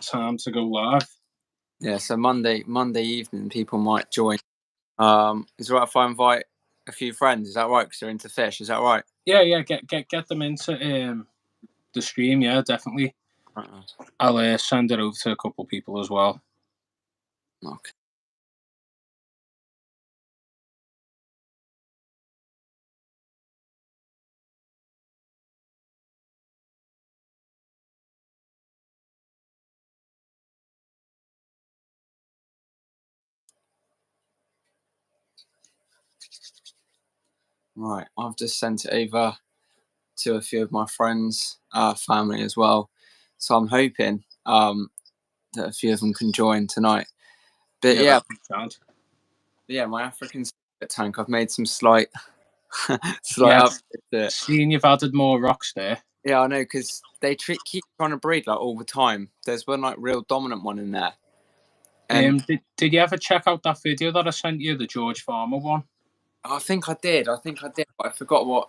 time to go live. Yeah, so Monday evening, people might join. Is it right if I invite a few friends? Is that right? Because they're into fish. Is that right? Yeah. Get them into the stream. Yeah, definitely. Right. I'll send it over to a couple people as well. Okay. Right, I've just sent it over to a few of my friends, family as well. So I'm hoping that a few of them can join tonight. But yeah, my African tank, I've made some slight updates to it. Seeing you've added more rocks there. Yeah, I know, because they keep trying to breed like all the time. There's one like real dominant one in there. And did you ever check out that video that I sent you, the George Farmer one? I think I did, but I forgot what.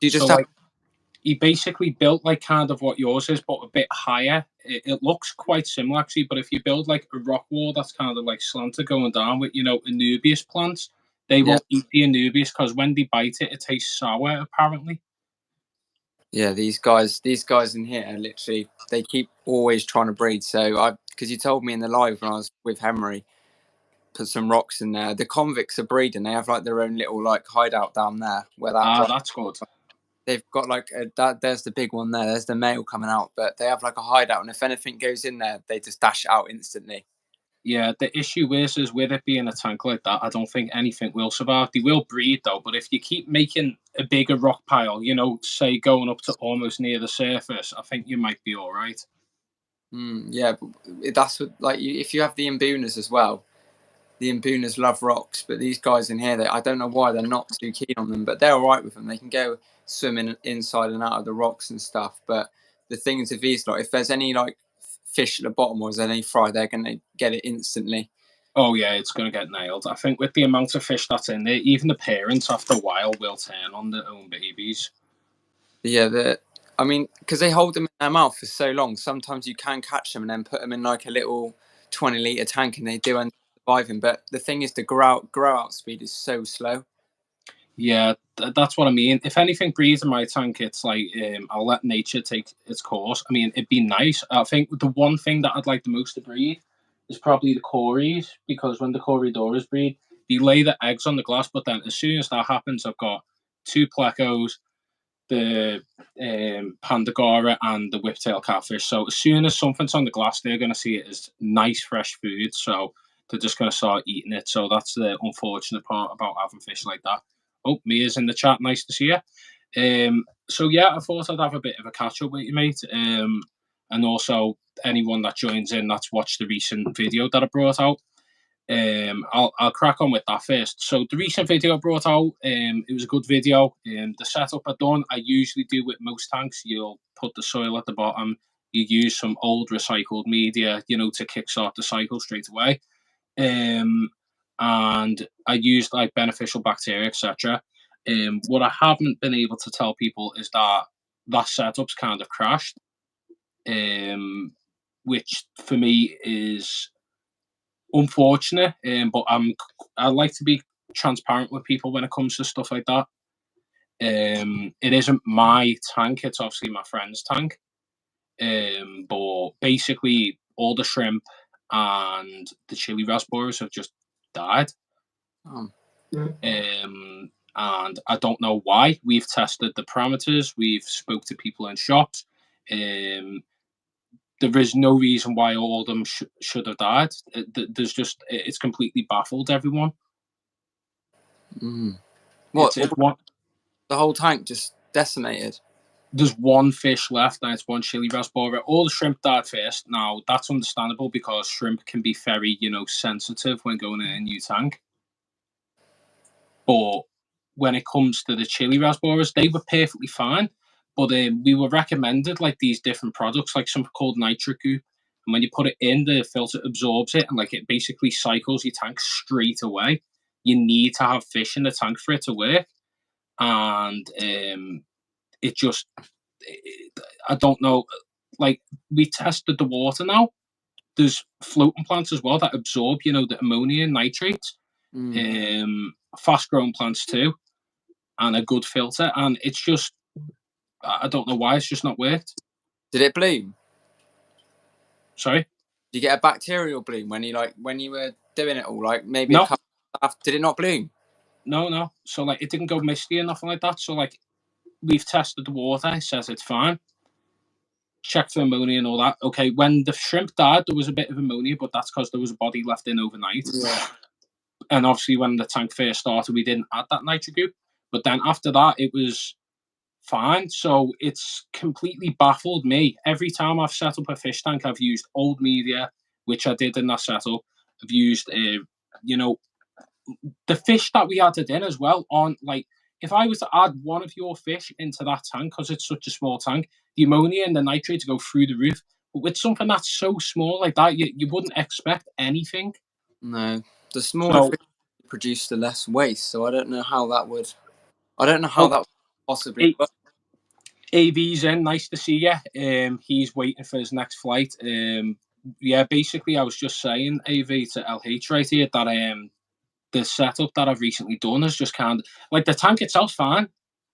You just so like, he basically built like kind of what yours is, but a bit higher. It looks quite similar actually, but if you build like a rock wall that's kind of like slanted going down with, Anubias plants, they won't eat the Anubias because when they bite it, it tastes sour apparently. Yeah, these guys in here are literally, they keep always trying to breed. So because you told me in the live when I was with Henry, put some rocks in there. The convicts are breeding. They have like their own little like hideout down there where that's good. They've got like there's the big one there. There's the male coming out, but they have like a hideout, and if anything goes in there, they just dash it out instantly. Yeah, the issue is with it being a tank like that, I don't think anything will survive. They will breed though, but if you keep making a bigger rock pile, say going up to almost near the surface, I think you might be all right. Yeah, but that's what, like, if you have the Imbunas as well. The Imbunas love rocks, but these guys in here, I don't know why they're not too keen on them, but they're all right with them. They can go swimming inside and out of the rocks and stuff. But the things of these, like, if there's any like fish at the bottom or there's any fry, they're going to get it instantly. Oh yeah, it's going to get nailed. I think with the amount of fish that's in there, even the parents after a while will turn on their own babies. Yeah, I mean, because they hold them in their mouth for so long, sometimes you can catch them and then put them in like a little 20-litre tank and they do end up surviving. But the thing is, the grow out speed is so slow. Yeah, that's what I mean. If anything breeds in my tank, it's like I'll let nature take its course. I mean, it'd be nice. I think the one thing that I'd like the most to breed is probably the Cories, because when the Corridoras breed, they lay the eggs on the glass, but then as soon as that happens, I've got 2 plecos, the Pandagora, and the whiptail catfish. So as soon as something's on the glass, they're going to see it as nice, fresh food. So they're just going to start eating it. So that's the unfortunate part about having fish like that. Oh, Mia's in the chat. Nice to see you. So yeah, I thought I'd have a bit of a catch up with you, mate. And also anyone that joins in that's watched the recent video that I brought out. I'll crack on with that first. So the recent video I brought out, it was a good video. The setup I done, I usually do with most tanks. You'll put the soil at the bottom. You use some old recycled media, to kickstart the cycle straight away. And I used like beneficial bacteria, etc. What I haven't been able to tell people is that setup's kind of crashed, which for me is unfortunate. But I like to be transparent with people when it comes to stuff like that. It isn't my tank; it's obviously my friend's tank. But basically, all the shrimp and the chili raspberries have just died. And I don't know why. We've tested the parameters. We've spoke to people in shops. There is no reason why all of them should have died. It's completely baffled everyone. What? The whole tank just decimated? There's one fish left, and it's one chili raspberry. All the shrimp died first. Now, that's understandable because shrimp can be very, sensitive when going in a new tank. But when it comes to the chili raspberries, they were perfectly fine. But we were recommended like these different products, like something called nitric goop. And when you put it in, the filter absorbs it and like it basically cycles your tank straight away. You need to have fish in the tank for it to work. And I don't know. like we tested the water now. There's floating plants as well that absorb, you know, the ammonia and nitrates. Fast growing plants too, and a good filter. And it's just, I don't know why it's just not worked. Did it bloom? Sorry? Did you get a bacterial bloom when you were doing it all? Like maybe No. a couple after, did it not bloom? No. So like it didn't go misty or nothing like that. So like we've tested the water, it says it's fine. Checked for ammonia and all that. Okay, when the shrimp died, there was a bit of ammonia, but that's because there was a body left in overnight. Yeah. And obviously, when the tank first started, we didn't add that nitric goop. But then after that, it was fine. So it's completely baffled me. Every time I've set up a fish tank, I've used old media, which I did in that setup. I've used, you know, the fish that we added in as well. On like, if I was to add one of your fish into that tank, because it's such a small tank, the ammonia and the nitrates go through the roof. But with something that's so small like that, you wouldn't expect anything. No, the smaller fish produce the less waste. So I don't know how that would. I don't know how that would possibly work. AV's in. Nice to see you. He's waiting for his next flight. Yeah, basically, I was just saying, AV to LH right here, that the setup that I've recently done is just kind of like the tank itself's fine.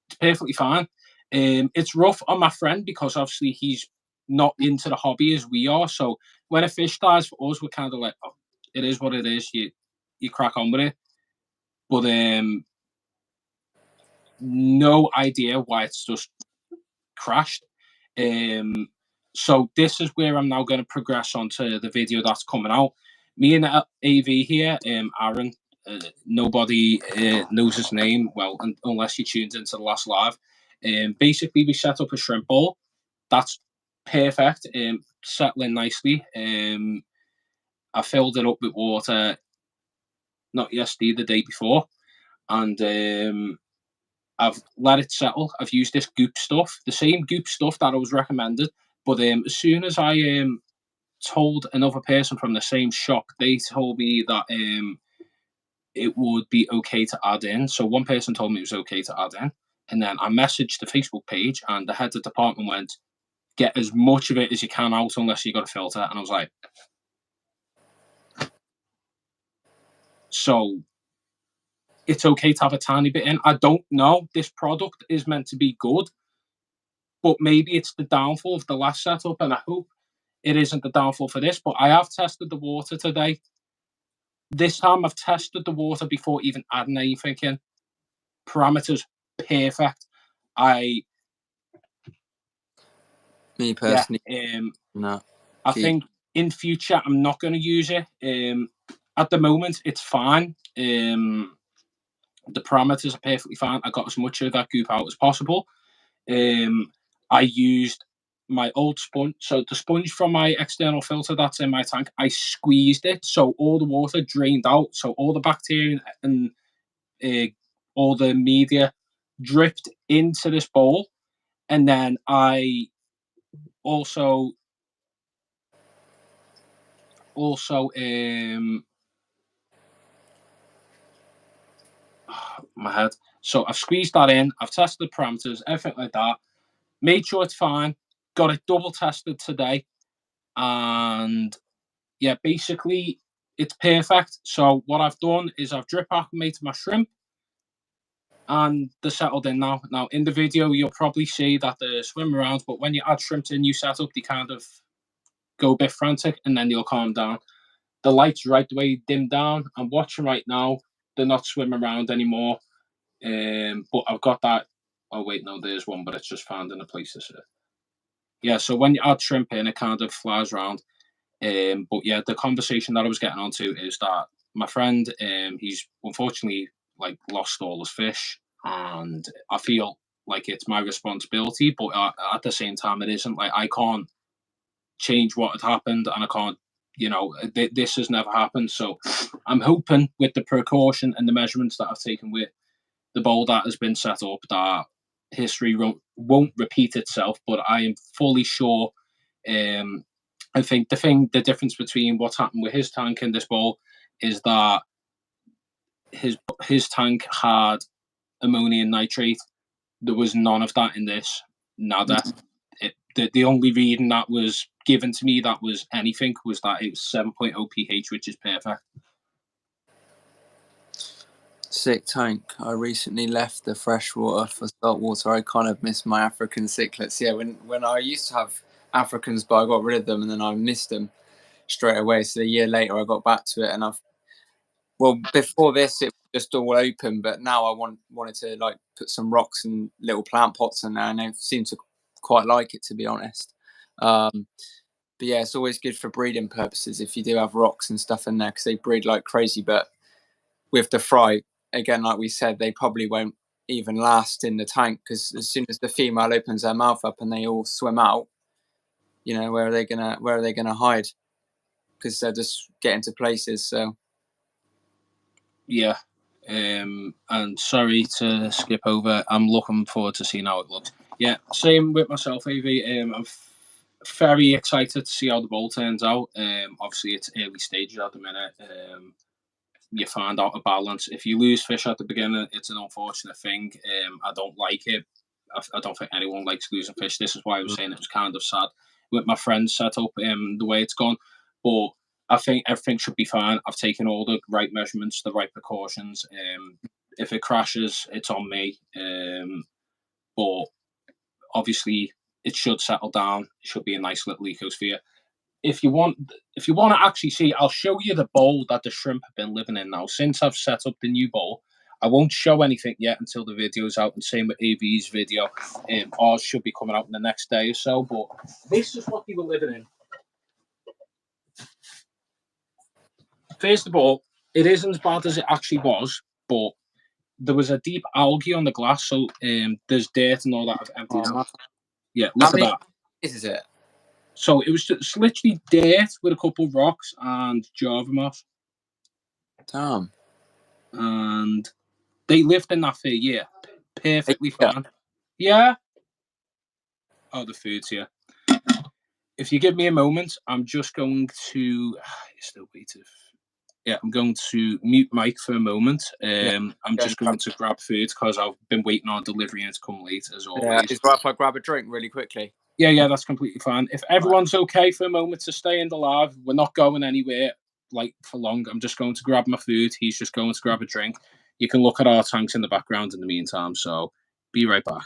It's perfectly fine. It's rough on my friend because obviously he's not into the hobby as we are. So when a fish dies for us, we're kind of like, oh, it is what it is. You crack on with it. But no idea why it's just crashed. So this is where I'm now going to progress onto the video that's coming out. Me and AV here, Aaron, nobody knows his name, well, unless you tuned into the last live. Basically, we set up a shrimp bowl. That's perfect, settling nicely. I filled it up with water, not yesterday, the day before, and I've let it settle. I've used this goop stuff, the same goop stuff that I was recommended. But as soon as I told another person from the same shop, they told me that it would be okay to add in. So one person told me it was okay to add in. And then I messaged the Facebook page, and the head of the department went, get as much of it as you can out unless you got a filter. And I was like, so it's okay to have a tiny bit in. I don't know. This product is meant to be good, but maybe it's the downfall of the last setup, and I hope it isn't the downfall for this. But I have tested the water today. This time I've tested the water before even adding anything in. Parameters perfect. Me personally, no. I think in future I'm not going to use it. At the moment, it's fine. The parameters are perfectly fine. I got as much of that goop out as possible. I used my old sponge, so the sponge from my external filter that's in my tank, I squeezed it so all the water drained out, so all the bacteria and all the media dripped into this bowl, and then I also my head. So I've squeezed that in. I've tested the parameters, everything like that. Made sure it's fine. Got it double tested today, and yeah, basically it's perfect. So what I've done is I've drip acclimated my shrimp, and they're settled in now. Now in the video you'll probably see that they swim around, but when you add shrimp to a new setup, they kind of go a bit frantic, and then you'll calm down. The light's right the way dim down. I'm watching right now. They're not swimming around anymore. But I've got that. Oh wait, no, there's one, but it's just found in a place to sit. Yeah, so when you add shrimp in, it kind of flies around. But yeah, the conversation that I was getting onto is that my friend, he's unfortunately like lost all his fish, and I feel like it's my responsibility, but at the same time, it isn't. Like I can't change what had happened, and I can't. You know, this has never happened. So I'm hoping with the precaution and the measurements that I've taken with the bowl that has been set up that history won't repeat itself. But I am fully sure. I think the difference between what's happened with his tank and this bowl is that his tank had ammonium nitrate. There was none of that in this. Nada. the only reading that was given to me that was anything was that it was 7.0 pH, which is perfect. Sick tank. I recently left the freshwater for saltwater. I kind of miss my African cichlids. Yeah, when I used to have Africans, but I got rid of them and then I missed them straight away. So a year later, I got back to it, and before this it was just all open, but now I wanted to like put some rocks and little plant pots in there, and I seem to quite like it, to be honest. But yeah, it's always good for breeding purposes if you do have rocks and stuff in there, because they breed like crazy. But with the fry, again, like we said, they probably won't even last in the tank, because as soon as the female opens their mouth up and they all swim out, where are they gonna hide? Because they'll just get into places. So yeah. And sorry to skip over. I'm looking forward to seeing how it looks. Yeah, same with myself, AV. I'm very excited to see how the bowl turns out. Obviously, it's early stages at the minute. You find out a balance. If you lose fish at the beginning, it's an unfortunate thing. I don't like it. I don't think anyone likes losing fish. This is why I was saying it was kind of sad with my friend's setup, the way it's gone. But I think everything should be fine. I've taken all the right measurements, the right precautions. If it crashes, it's on me. But obviously, it should settle down. It should be a nice little ecosphere. If you want to actually see, I'll show you the bowl that the shrimp have been living in now. Since I've set up the new bowl, I won't show anything yet until the video's out, and same with AV's video. Ours should be coming out in the next day or so, but this is what they were living in. First of all, it isn't as bad as it actually was, but there was a deep algae on the glass, so there's dirt and all that I've emptied out. Yeah, how look at many that. is it? So it was just literally dirt with a couple of rocks and Java moss. Damn. And they lived in that for a year. Perfectly Yeah. fine. Yeah. Oh, the food's here. If you give me a moment, I'm just going to. You're still waiting. Yeah, I'm going to mute Mike for a moment. Yeah. I'm just going to grab food because I've been waiting on delivery and it's come late as Yeah. always. Is it right if I grab a drink really quickly? Yeah, that's completely fine. If everyone's okay for a moment to stay in the live, we're not going anywhere like for long. I'm just going to grab my food. He's just going to grab a drink. You can look at our tanks in the background in the meantime. So be right back.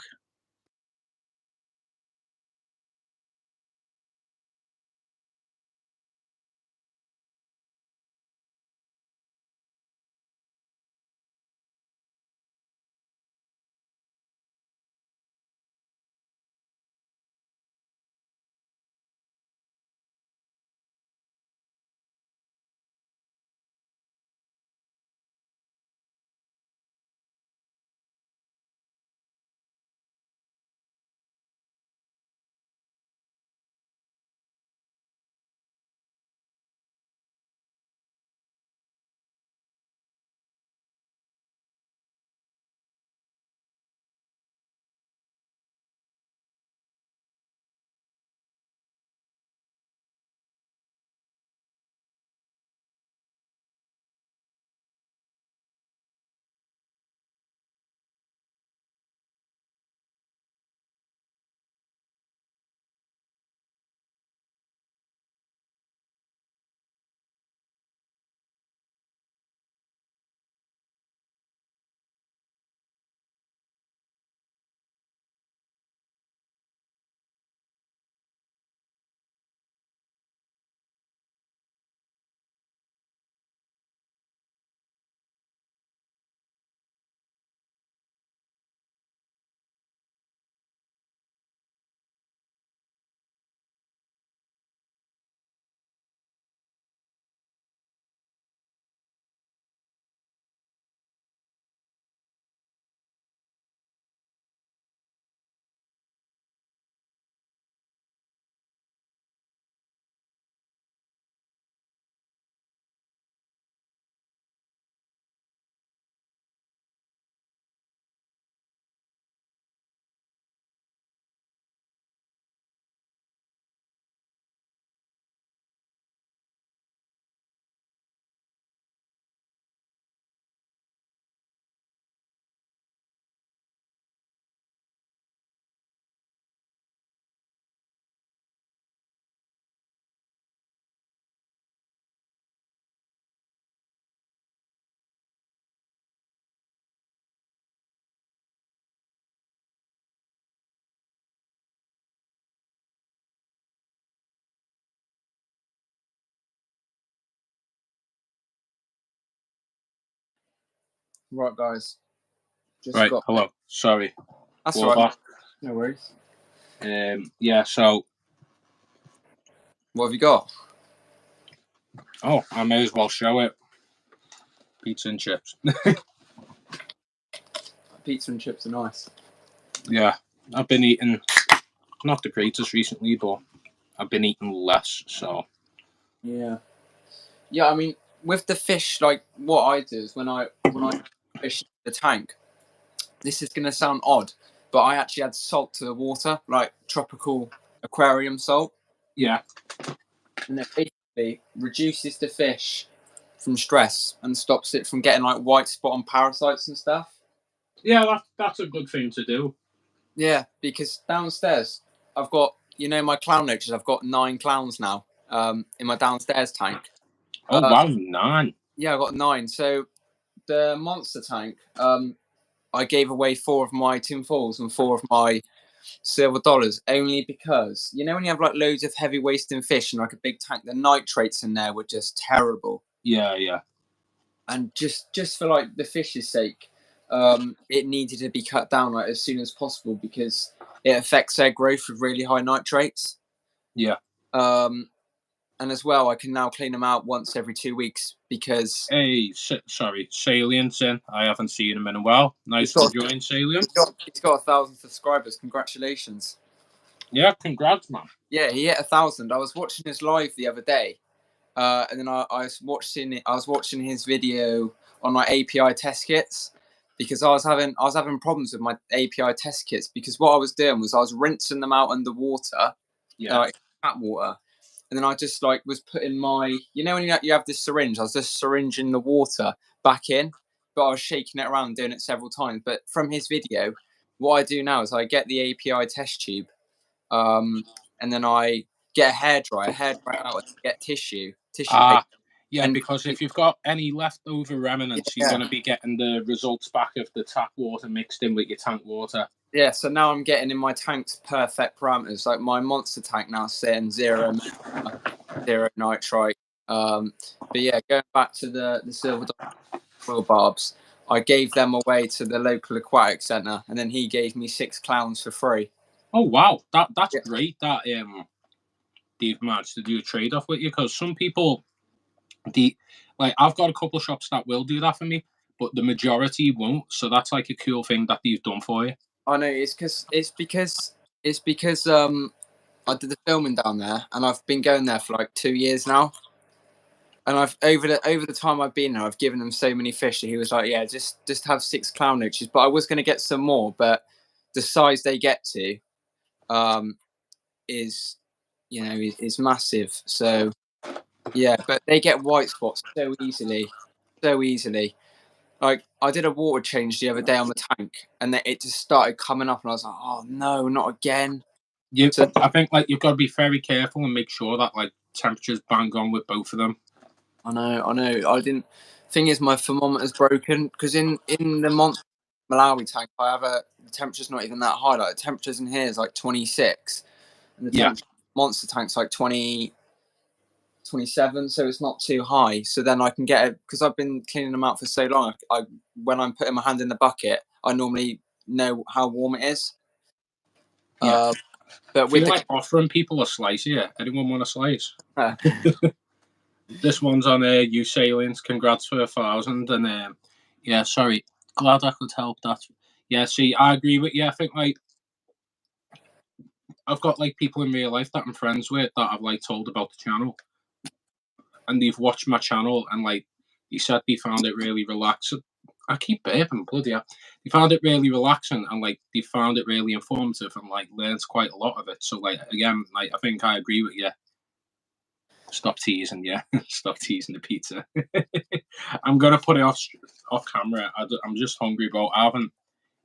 Right, guys. Just Right, got. hello. Sorry. That's We're all right. back. No worries. Yeah, so, What have you got? I may as well show it. Pizza and chips. Pizza and chips are nice. Yeah, I've been eating, not the greatest recently, but I've been eating less, so. Yeah. Yeah, I mean, with the fish, like, what I do is when I fish in the tank, this is going to sound odd, but I actually add salt to the water, like tropical aquarium salt. Yeah. And it basically reduces the fish from stress and stops it from getting like white spot on parasites and stuff. Yeah, that's a good thing to do. Yeah, because downstairs I've got, my clown noches. I've got 9 clowns now in my downstairs tank. Oh, wow, 9. Yeah, I got 9. So the monster tank, I gave away 4 of my tin foils and 4 of my silver dollars, only because when you have like loads of heavy wasting fish and like a big tank, the nitrates in there were just terrible. Yeah. And just for like the fish's sake, it needed to be cut down like as soon as possible because it affects their growth with really high nitrates. Yeah. And as well, I can now clean them out once every 2 weeks because Hey, sorry, Salient's in. I haven't seen him in a while. Nice to join, Salient. He's got 1,000 subscribers. Congratulations. Yeah, congrats, man. Yeah, he hit 1,000. I was watching his live the other day, and then I was watching his video on my API test kits because I was having problems with my API test kits because what I was doing was I was rinsing them out underwater, tap water, and then I just like was putting my when you have this syringe, I was just syringing the water back in, but I was shaking it around and doing it several times. But from his video, what I do now is I get the API test tube, and then I get a hairdryer out and get tissue paper. Yeah, And because if you've got any leftover remnants, you're going to be getting the results back of the tap water mixed in with your tank water. Yeah, so now I'm getting in my tank's perfect parameters. Like my monster tank now saying 0 nitrite. But yeah, going back to the silver barbs, I gave them away to the local aquatic centre, and then he gave me 6 clowns for free. Oh wow, that's great that they've managed to do a trade off with you because some people, I've got a couple of shops that will do that for me, but the majority won't. So that's like a cool thing that they've done for you. I know it's because I did the filming down there, and I've been going there for like 2 years now. And I've over the time I've been there, I've given them so many fish that he was like, "Yeah, just have 6 clown noches." But I was going to get some more, but the size they get to, is is massive. So yeah, but they get white spots so easily, so easily. Like I did a water change the other day on the tank, and then it just started coming up, and I was like, "Oh no, not again!" I think you've got to be very careful and make sure that temperatures bang on with both of them. I know. I didn't. Thing is, my thermometer's broken because in the Malawi tank, the temperature's not even that high. Like the temperatures in here is like 26, and the temperature monster tank's like 20, 27, so it's not too high. So then I can get it because I've been cleaning them out for so long. When I'm putting my hand in the bucket, I normally know how warm it is. Yeah. But with offering people a slice here. Anyone want a slice? This one's on you Salients. Congrats for 1,000. And yeah, sorry. Glad I could help that. Yeah, see, I agree with you. I think I've got people in real life that I'm friends with that I've told about the channel, and they've watched my channel and they said they found it really relaxing. I keep burping, bloody hell. They found it really relaxing and they found it really informative and learned quite a lot of it. So again, I think I agree with you. Stop teasing, yeah. Stop teasing the pizza. I'm gonna put it off camera. I'm just hungry, bro. I haven't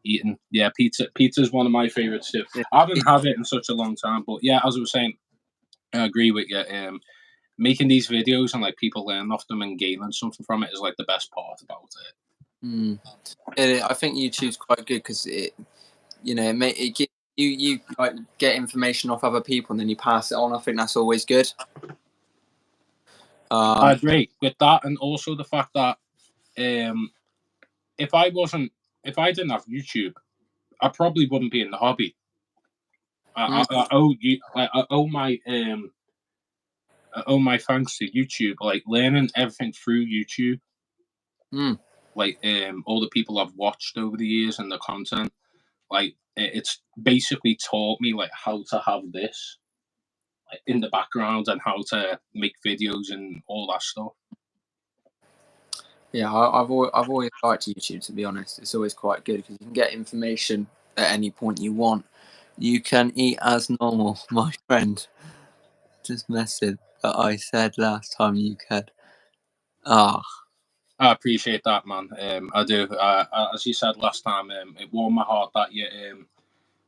eaten. Yeah, pizza. Pizza's one of my favorites too. I haven't had it in such a long time, but yeah, as I was saying, I agree with you. Making these videos and people learn off them and gaining something from it is the best part about it. I think YouTube's quite good because it gives you get information off other people and then you pass it on. I think that's always good. I agree with that, and also the fact that if I didn't have YouTube, I probably wouldn't be in the hobby. I owe you, like, I owe my thanks to YouTube, like learning everything through YouTube. Like all the people I've watched over the years and the content, like it's basically taught me like how to have this like in the background and how to make videos and all that stuff. Yeah, I've always liked YouTube, to be honest. It's always quite good because you can get information at any point you want. You can eat as normal, my friend. Just messing that I said last time you could. Ah, I appreciate that, man. I do. As you said last time, it warmed my heart that you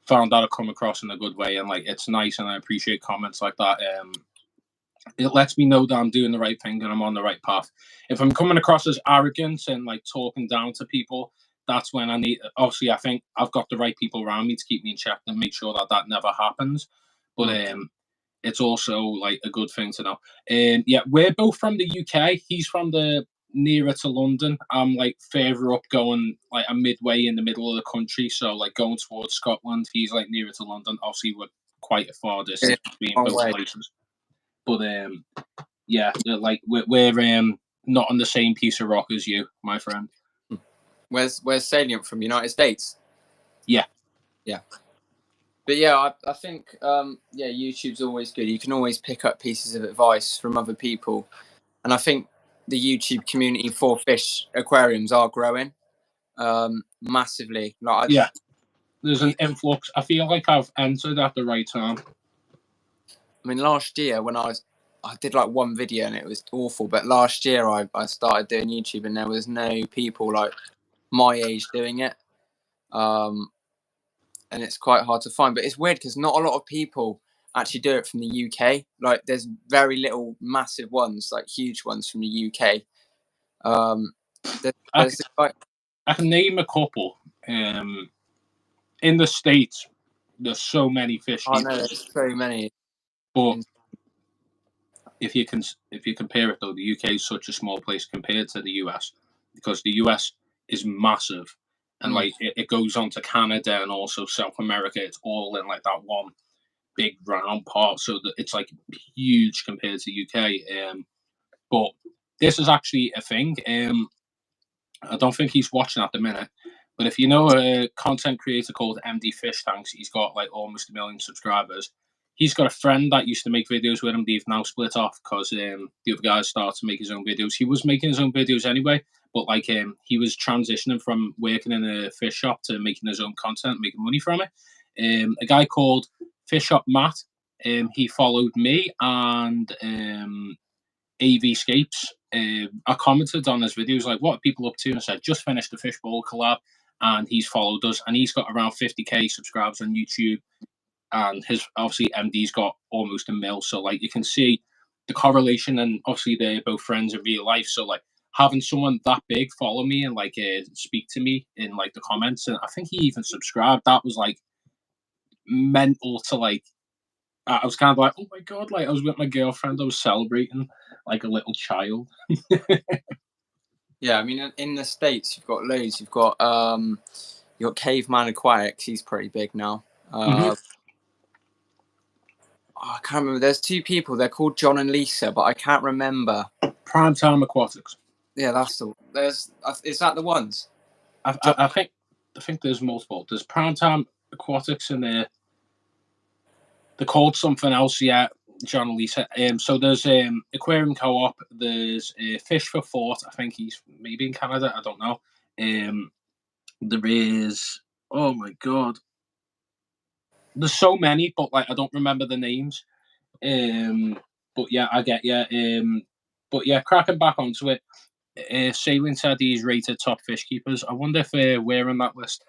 found that I come across in a good way, and like it's nice, and I appreciate comments like that. It lets me know that I'm doing the right thing and I'm on the right path. If I'm coming across as arrogant and like talking down to people, that's when I need. Obviously, I think I've got the right people around me to keep me in check and make sure that that never happens. But it's also like a good thing to know. Yeah, we're both from the UK. He's from the nearer to London. I'm like further up, going like a midway in the middle of the country. So like going towards Scotland. He's like nearer to London. Obviously, we're quite a far distance between both places. But yeah, like we're not on the same piece of rock as you, my friend. Where's Salient from? United States? Yeah. But yeah, I think yeah, YouTube's always good. You can always pick up pieces of advice from other people, and I think the YouTube community for fish aquariums are growing massively. Like, yeah, there's an influx. I feel like I've entered at the right time. I mean, last year when I did like one video and it was awful, but last year I started doing YouTube and there was no people like my age doing it. And it's quite hard to find, but it's weird because not a lot of people actually do it from the UK. Like there's very little massive ones, like huge ones from the UK. I can name a couple. In the States, there's so many fish. Oh no, there's so many. But if you compare it though, the UK is such a small place compared to the US, because the US is massive, and like it goes on to Canada and also South America. It's all in like that one big round part, so that it's like huge compared to UK. But this is actually a thing. I don't think he's watching at the minute, but if you know a content creator called MD7FishTanks, he's got like almost 1 million subscribers. He's got a friend that used to make videos with him. They've now split off because the other guy started to make his own videos. He was making his own videos anyway, but like he was transitioning from working in a fish shop to making his own content, making money from it. A guy called Fish Shop Matt. He followed me and AV Scapes. I commented on his videos like, "What are people up to?" And I said, "Just finished the Fishbowl collab," and he's followed us, and he's got around 50k subscribers on YouTube, and his obviously MD's got almost 1 mil. So like you can see the correlation, and obviously they're both friends in real life. So like having someone that big follow me and like speak to me in like the comments, and I think he even subscribed. That was like mental to like. I was kind of like, oh my god, like I was with my girlfriend, I was celebrating like a little child. Yeah, I mean, in the States, you've got loads. You've got Caveman Aquatics. He's pretty big now. I can't remember. There's two people. They're called John and Lisa, but I can't remember. Primetime Aquatics. Yeah, that's the. Is that the ones? I think there's multiple. There's Primetime Aquatics in there. They're called something else, yeah. John and Lisa. So there's Aquarium Co-op. There's Fish for Thought. I think he's maybe in Canada. I don't know. There is. Oh my god. There's so many, but like I don't remember the names. But yeah, I get but yeah, cracking back onto it. Sailing said he's rated top fish keepers. I wonder if we're on that list.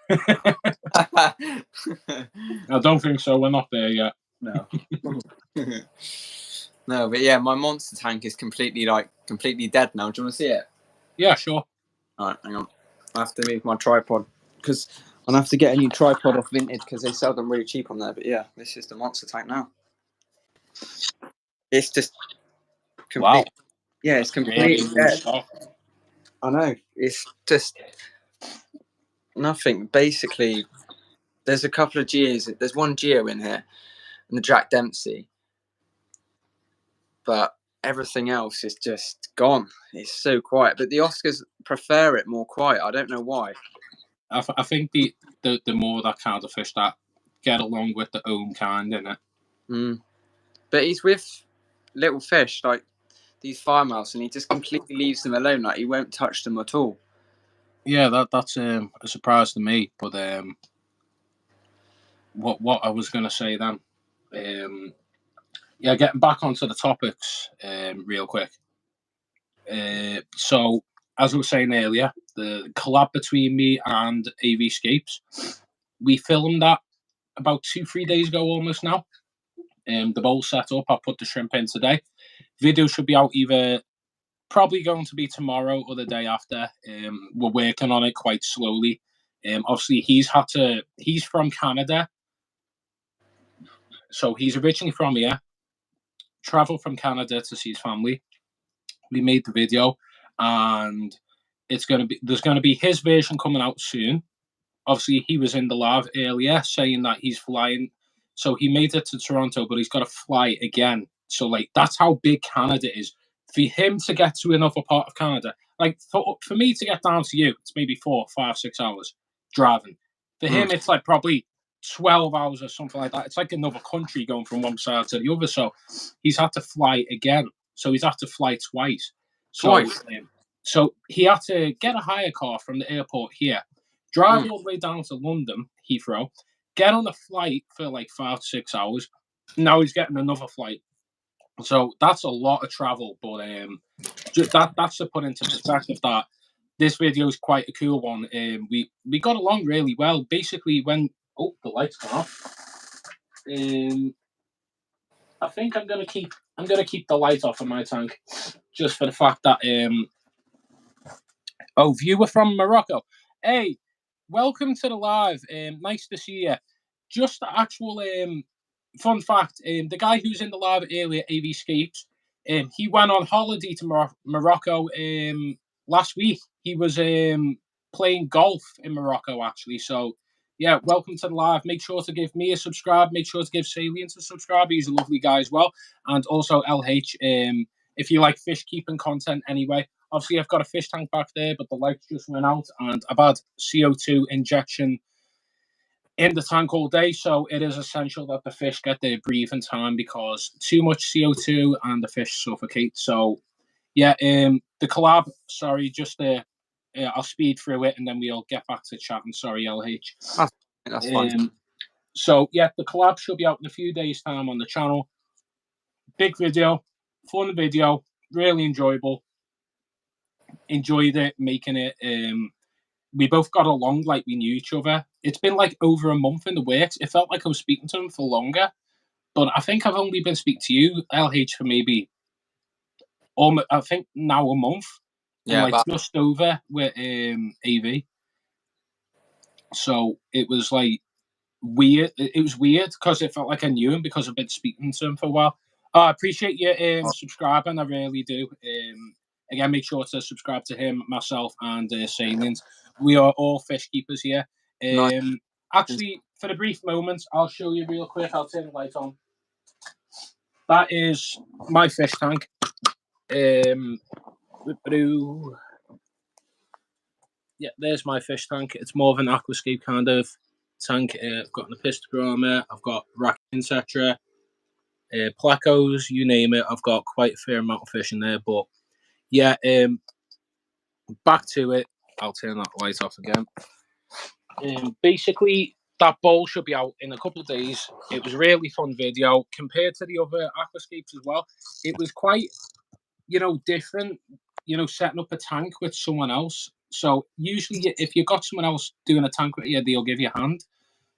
I don't think so. We're not there yet. No. No, but yeah, my monster tank is completely dead now. Do you want to see it? Yeah, sure. All right, hang on. I have to move my tripod because I'll have to get a new tripod off Vinted because they sell them really cheap on there. But yeah, this is the monster tank now. It's just complete. Wow. Yeah, it's completely dead. Stuff. I know. It's just Nothing. Basically, there's a couple of geos. There's one geo in here, and the Jack Dempsey, but everything else is just gone. It's so quiet. But the Oscars prefer it more quiet. I don't know why. I think the more that kind of fish that get along with their own kind, innit? But he's with little fish like these farmhouse, and he just completely leaves them alone. Like he won't touch them at all. Yeah, that's a surprise to me. But what I was gonna say then, yeah, getting back onto the topics, real quick. So as I was saying earlier, the collab between me and AV Scapes, we filmed that about 2-3 days ago almost now. The bowl set up. I put the shrimp in today. Video should be out either probably going to be tomorrow or the day after. We're working on it quite slowly. Obviously, he's from Canada, so he's originally from here. Traveled from Canada to see his family. We made the video, and there's going to be his version coming out soon. Obviously, he was in the live earlier saying that he's flying. So he made it to Toronto, but he's got to fly again. So, like, that's how big Canada is. For him to get to another part of Canada, like, for me to get down to you, it's maybe 4, 5, 6 hours driving. For him, it's like probably 12 hours or something like that. It's like another country going from one side to the other. So he's had to fly again. So he's had to fly twice. So he had to get a hire car from the airport here, drive all the way down to London, Heathrow, get on a flight for like 5 to 6 hours. Now he's getting another flight. So that's a lot of travel. But that's to put into perspective that this video is quite a cool one. We got along really well. Basically, when the lights gone off. I think I'm gonna keep the light off in my tank, just for the fact that viewer from Morocco. Hey, welcome to the live. Nice to see you. Just the actual fun fact: the guy who's in the live earlier, AV Scapes, he went on holiday to Morocco last week. He was playing golf in Morocco, actually. So, yeah, welcome to the live. Make sure to give me a subscribe. Make sure to give Salient a subscribe. He's a lovely guy as well. And also LH, if you like fish keeping content anyway. Obviously, I've got a fish tank back there, but the lights just went out, and I've had CO2 injection in the tank all day, so it is essential that the fish get their breathing time, because too much CO2 and the fish suffocate. So, yeah, the collab, sorry, just I'll speed through it and then we'll get back to chatting. Sorry, LH. That's fine. So, yeah, the collab should be out in a few days' time on the channel. Big video, fun video, really enjoyable. Enjoyed it, making it. We both got along like we knew each other. It's been like over a month in the works. It felt like I was speaking to him for longer, but I think I've only been speaking to you, LH, for maybe I think now a month. Yeah, and like just over with AV. So it was like weird. It was weird because it felt like I knew him because I've been speaking to him for a while. I appreciate you subscribing. I really do. Again, make sure to subscribe to him, myself, and Salient. We are all fish keepers here. Actually, for the brief moment, I'll show you real quick. I'll turn the light on. That is my fish tank. Yeah, there's my fish tank. It's more of an aquascape kind of tank. I've got an epistogramma, I've got Raccoon Tetra, Placos, you name it. I've got quite a fair amount of fish in there. But yeah, back to it. I'll turn that light off again. Basically, that bowl should be out in a couple of days. It was a really fun video compared to the other aquascapes as well. It was quite, different, setting up a tank with someone else. So usually if you've got someone else doing a tank with you, they'll give you a hand.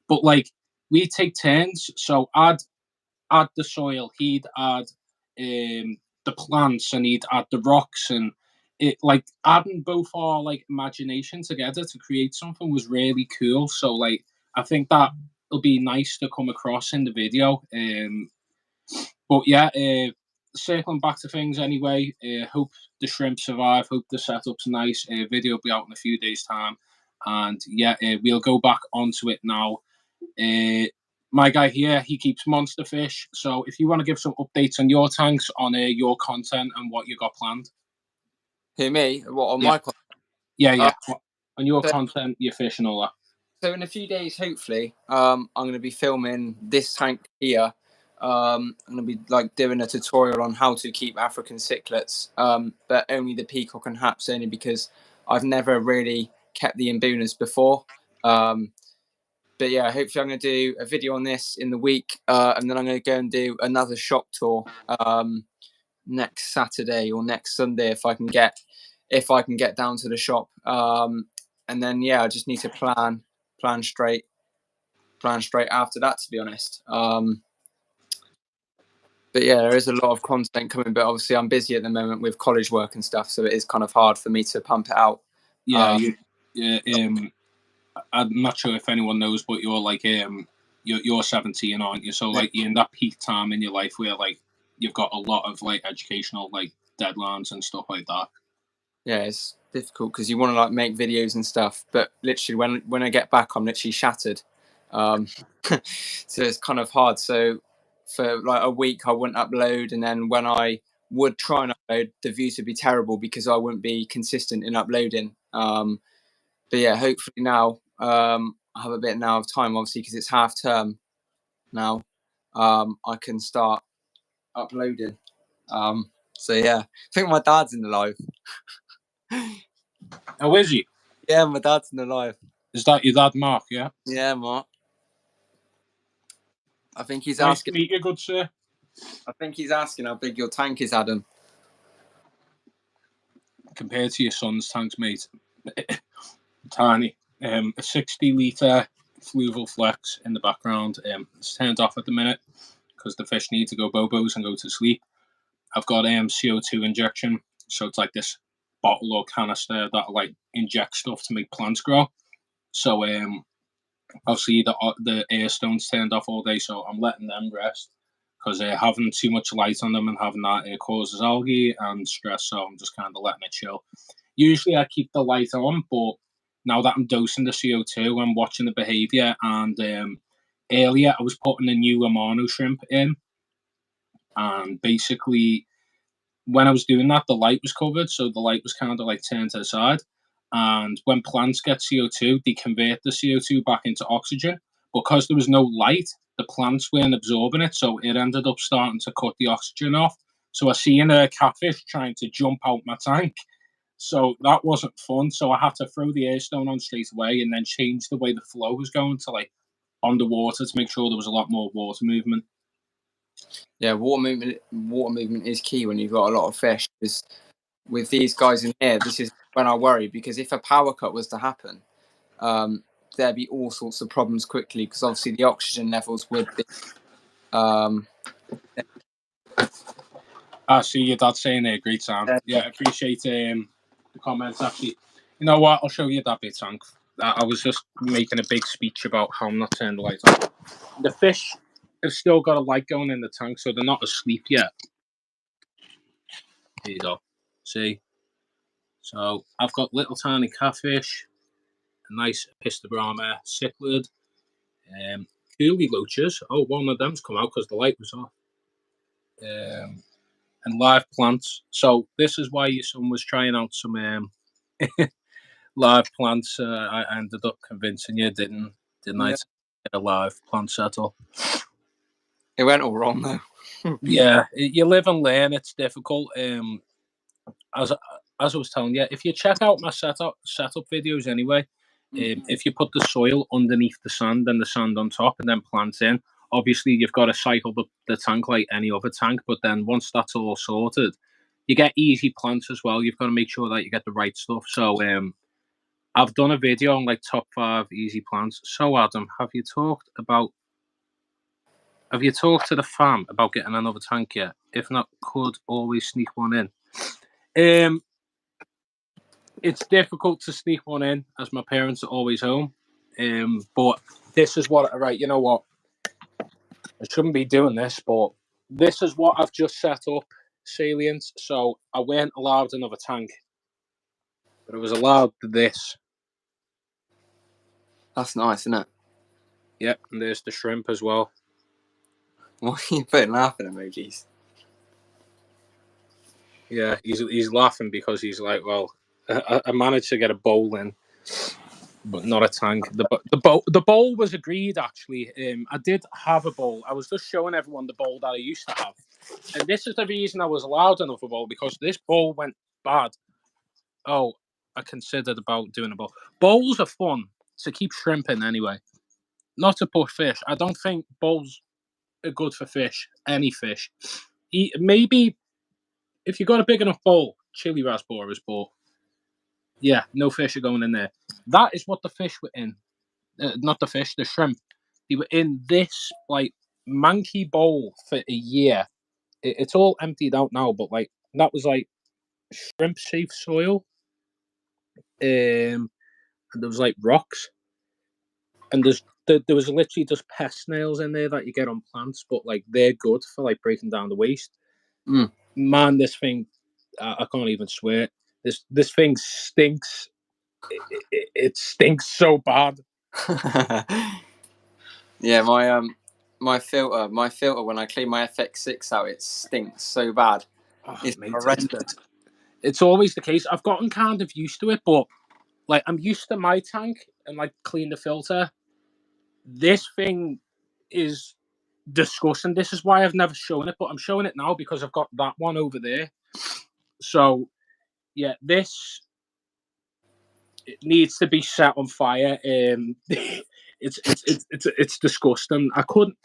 But like we take turns. So I'd add the soil, he'd add the plants, and he'd add the rocks, and it like adding both our like imagination together to create something was really cool. So like I think that will be nice to come across in the video. But yeah, circling back to things anyway. Hope the shrimp survive. Hope the setup's nice. Video will be out in a few days' time. And yeah, we'll go back onto it now. My guy here, he keeps monster fish. So if you want to give some updates on your tanks, on your content and what you got planned. Who, me? What, on Yeah. my content? Yeah. On your so- content, your fish and all that. So in a few days, hopefully, I'm going to be filming this tank here. I'm going to be like doing a tutorial on how to keep African cichlids, but only the peacock and haps, only because I've never really kept the imbunas before. But yeah, hopefully I'm going to do a video on this in the week, and then I'm going to go and do another shop tour next Saturday or next Sunday if I can get down to the shop. And then yeah, I just need to plan straight after that, to be honest. But yeah, there is a lot of content coming, but obviously I'm busy at the moment with college work and stuff, so it is kind of hard for me to pump it out. Yeah, I'm not sure if anyone knows, but you're like you're 17, aren't you? So like you're in that peak time in your life where like you've got a lot of like educational like deadlines and stuff like that. Yeah, it's difficult because you want to like make videos and stuff, but literally when I get back, I'm literally shattered. So it's kind of hard. So for like a week, I wouldn't upload, and then when I would try and upload, the views would be terrible because I wouldn't be consistent in uploading. But yeah, hopefully now I have a bit now of time, obviously, because it's half term now. I can start uploading. So yeah, I think my dad's in the live. Oh, is he? Yeah, my dad's in the live. Is that your dad, Mark? Yeah. Yeah, Mark. I think he's Nice asking. to meet you, good sir. I think he's asking how big your tank is, Adam. Compared to your son's tanks, mate, tiny. A 60-litre fluval flex in the background. It's turned off at the minute because the fish need to go bobos and go to sleep. I've got CO2 injection, so it's like this bottle or canister that like inject stuff to make plants grow. So obviously the air stone's turned off all day, so I'm letting them rest because having too much light on them and having that causes algae and stress. So I'm just kind of letting it chill. Usually I keep the light on, but now that I'm dosing the CO2, I'm watching the behaviour. And earlier I was putting a new Amano shrimp in, and basically when I was doing that, the light was covered, so the light was kind of like turned to the side. And when plants get CO2, they convert the CO2 back into oxygen. Because there was no light, the plants weren't absorbing it, so it ended up starting to cut the oxygen off. So I seen a catfish trying to jump out my tank. So that wasn't fun. So I had to throw the air stone on straight away and then change the way the flow was going to like underwater to make sure there was a lot more water movement. Yeah, water movement is key when you've got a lot of fish. Because with these guys in here, this is when I worry, because if a power cut was to happen, there'd be all sorts of problems quickly, because obviously the oxygen levels would be. I see your dad saying there, great sound. Yeah, I appreciate the comments. Actually, you know what? I'll show you that bit, Tank. I was just making a big speech about how I'm not turning the light on. The fish have still got a light going in the tank, so they're not asleep yet. Here you go. See? So I've got little tiny catfish, a nice Pistobrama cichlid, coolie loaches. Oh, one of them's come out because the light was off. And live plants. So this is why your son was trying out some live plants. I ended up convincing you, didn't I? To get a live plant set up. It went all wrong though. Yeah, you live and learn. It's difficult. As I was telling you, if you check out my setup videos anyway, if you put the soil underneath the sand and the sand on top and then plant in, obviously you've got to cycle the tank like any other tank, but then once that's all sorted, you get easy plants as well. You've got to make sure that you get the right stuff. So I've done a video on like top 5 easy plants. So Adam, have you talked to the fam about getting another tank yet? If not, could always sneak one in. It's difficult to sneak one in as my parents are always home. But this is what, right, you know what? I shouldn't be doing this, but this is what I've just set up, Salient. So I weren't allowed another tank, but I was allowed this. That's nice, isn't it? Yep, and there's the shrimp as well. Why are you putting laughing emojis? Yeah, he's laughing because he's like, well, I managed to get a bowl in, but not a tank. The bowl was agreed actually. I did have a bowl. I was just showing everyone the bowl that I used to have, and this is the reason I was allowed another bowl, because this bowl went bad. Oh, I considered about doing a bowl. Bowls are fun to keep shrimp in anyway, not to put fish. I don't think bowls are good for fish. Any fish, maybe if you got a big enough bowl, chili raspberries, but yeah, no fish are going in there. That is what the fish were in. Not the fish, the shrimp. They were in this like manky bowl for a year. It's all emptied out now, but like that was like shrimp safe soil. And there was like rocks, and there was literally just pest snails in there that you get on plants, but like they're good for like breaking down the waste. Mm. Man, this thing, I can't even swear. This thing stinks. It stinks so bad. Yeah, my filter when I clean my FX6 out, it stinks so bad. Oh, It's mate, horrendous. it's always the case. I've gotten kind of used to it, but like I'm used to my tank and like clean the filter. This thing is disgusting. This is why I've never shown it, but I'm showing it now because I've got that one over there. So yeah, this it needs to be set on fire. It's disgusting. I couldn't.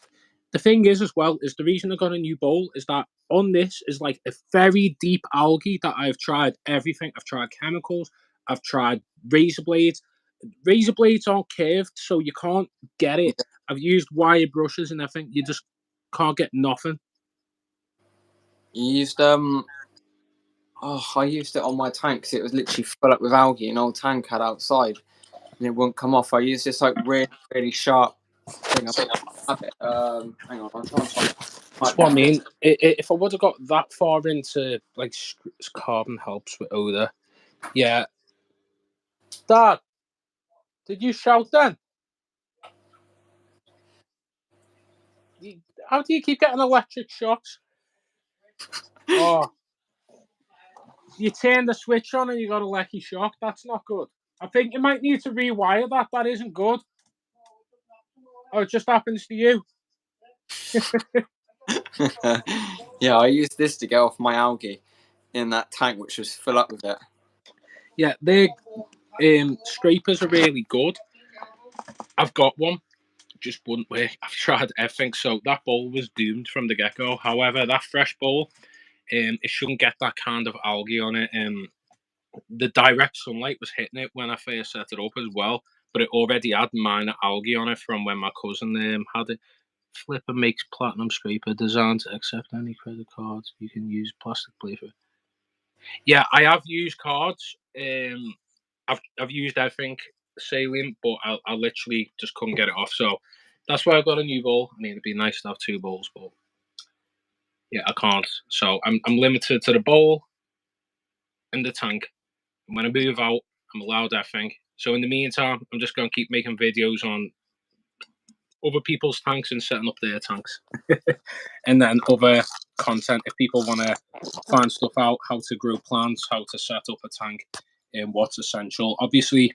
The thing is, as well, is the reason I got a new bowl is that on this is like a very deep algae that I've tried everything. I've tried chemicals. I've tried razor blades. Razor blades aren't curved, so you can't get it. I've used wire brushes and everything. You just can't get nothing. You used I used it on my tank because it was literally full up with algae. An old tank had outside, and it wouldn't come off. I used this like really really sharp thing. Hang on, I'll try and find. That's what I mean. If I would have got that far into like carbon helps with odor, yeah. Dad, did you shout then? How do you keep getting electric shocks? Oh, you turn the switch on and you got a electric shock. That's not good. I think you might need to rewire that. That isn't good. Oh, it just happens to you. Yeah, I used this to get off my algae in that tank, which was full up with it. Yeah, their scrapers are really good. I've got one. Just wouldn't work. I've tried everything. So that bowl was doomed from the get go. However, that fresh bowl, it shouldn't get that kind of algae on it. The direct sunlight was hitting it when I first set it up as well, but it already had minor algae on it from when my cousin had it. Flipper makes platinum scraper designed to accept any credit cards. You can use plastic plate for. Yeah, I have used cards. I've used everything saline, but I literally just couldn't get it off. So that's why I got a new bowl. I mean, it'd be nice to have two bowls, but yeah, I can't. So I'm limited to the bowl and the tank. And when I move out, I'm allowed everything. So in the meantime, I'm just going to keep making videos on other people's tanks and setting up their tanks. And then other content if people want to find stuff out, how to grow plants, how to set up a tank, and what's essential. Obviously,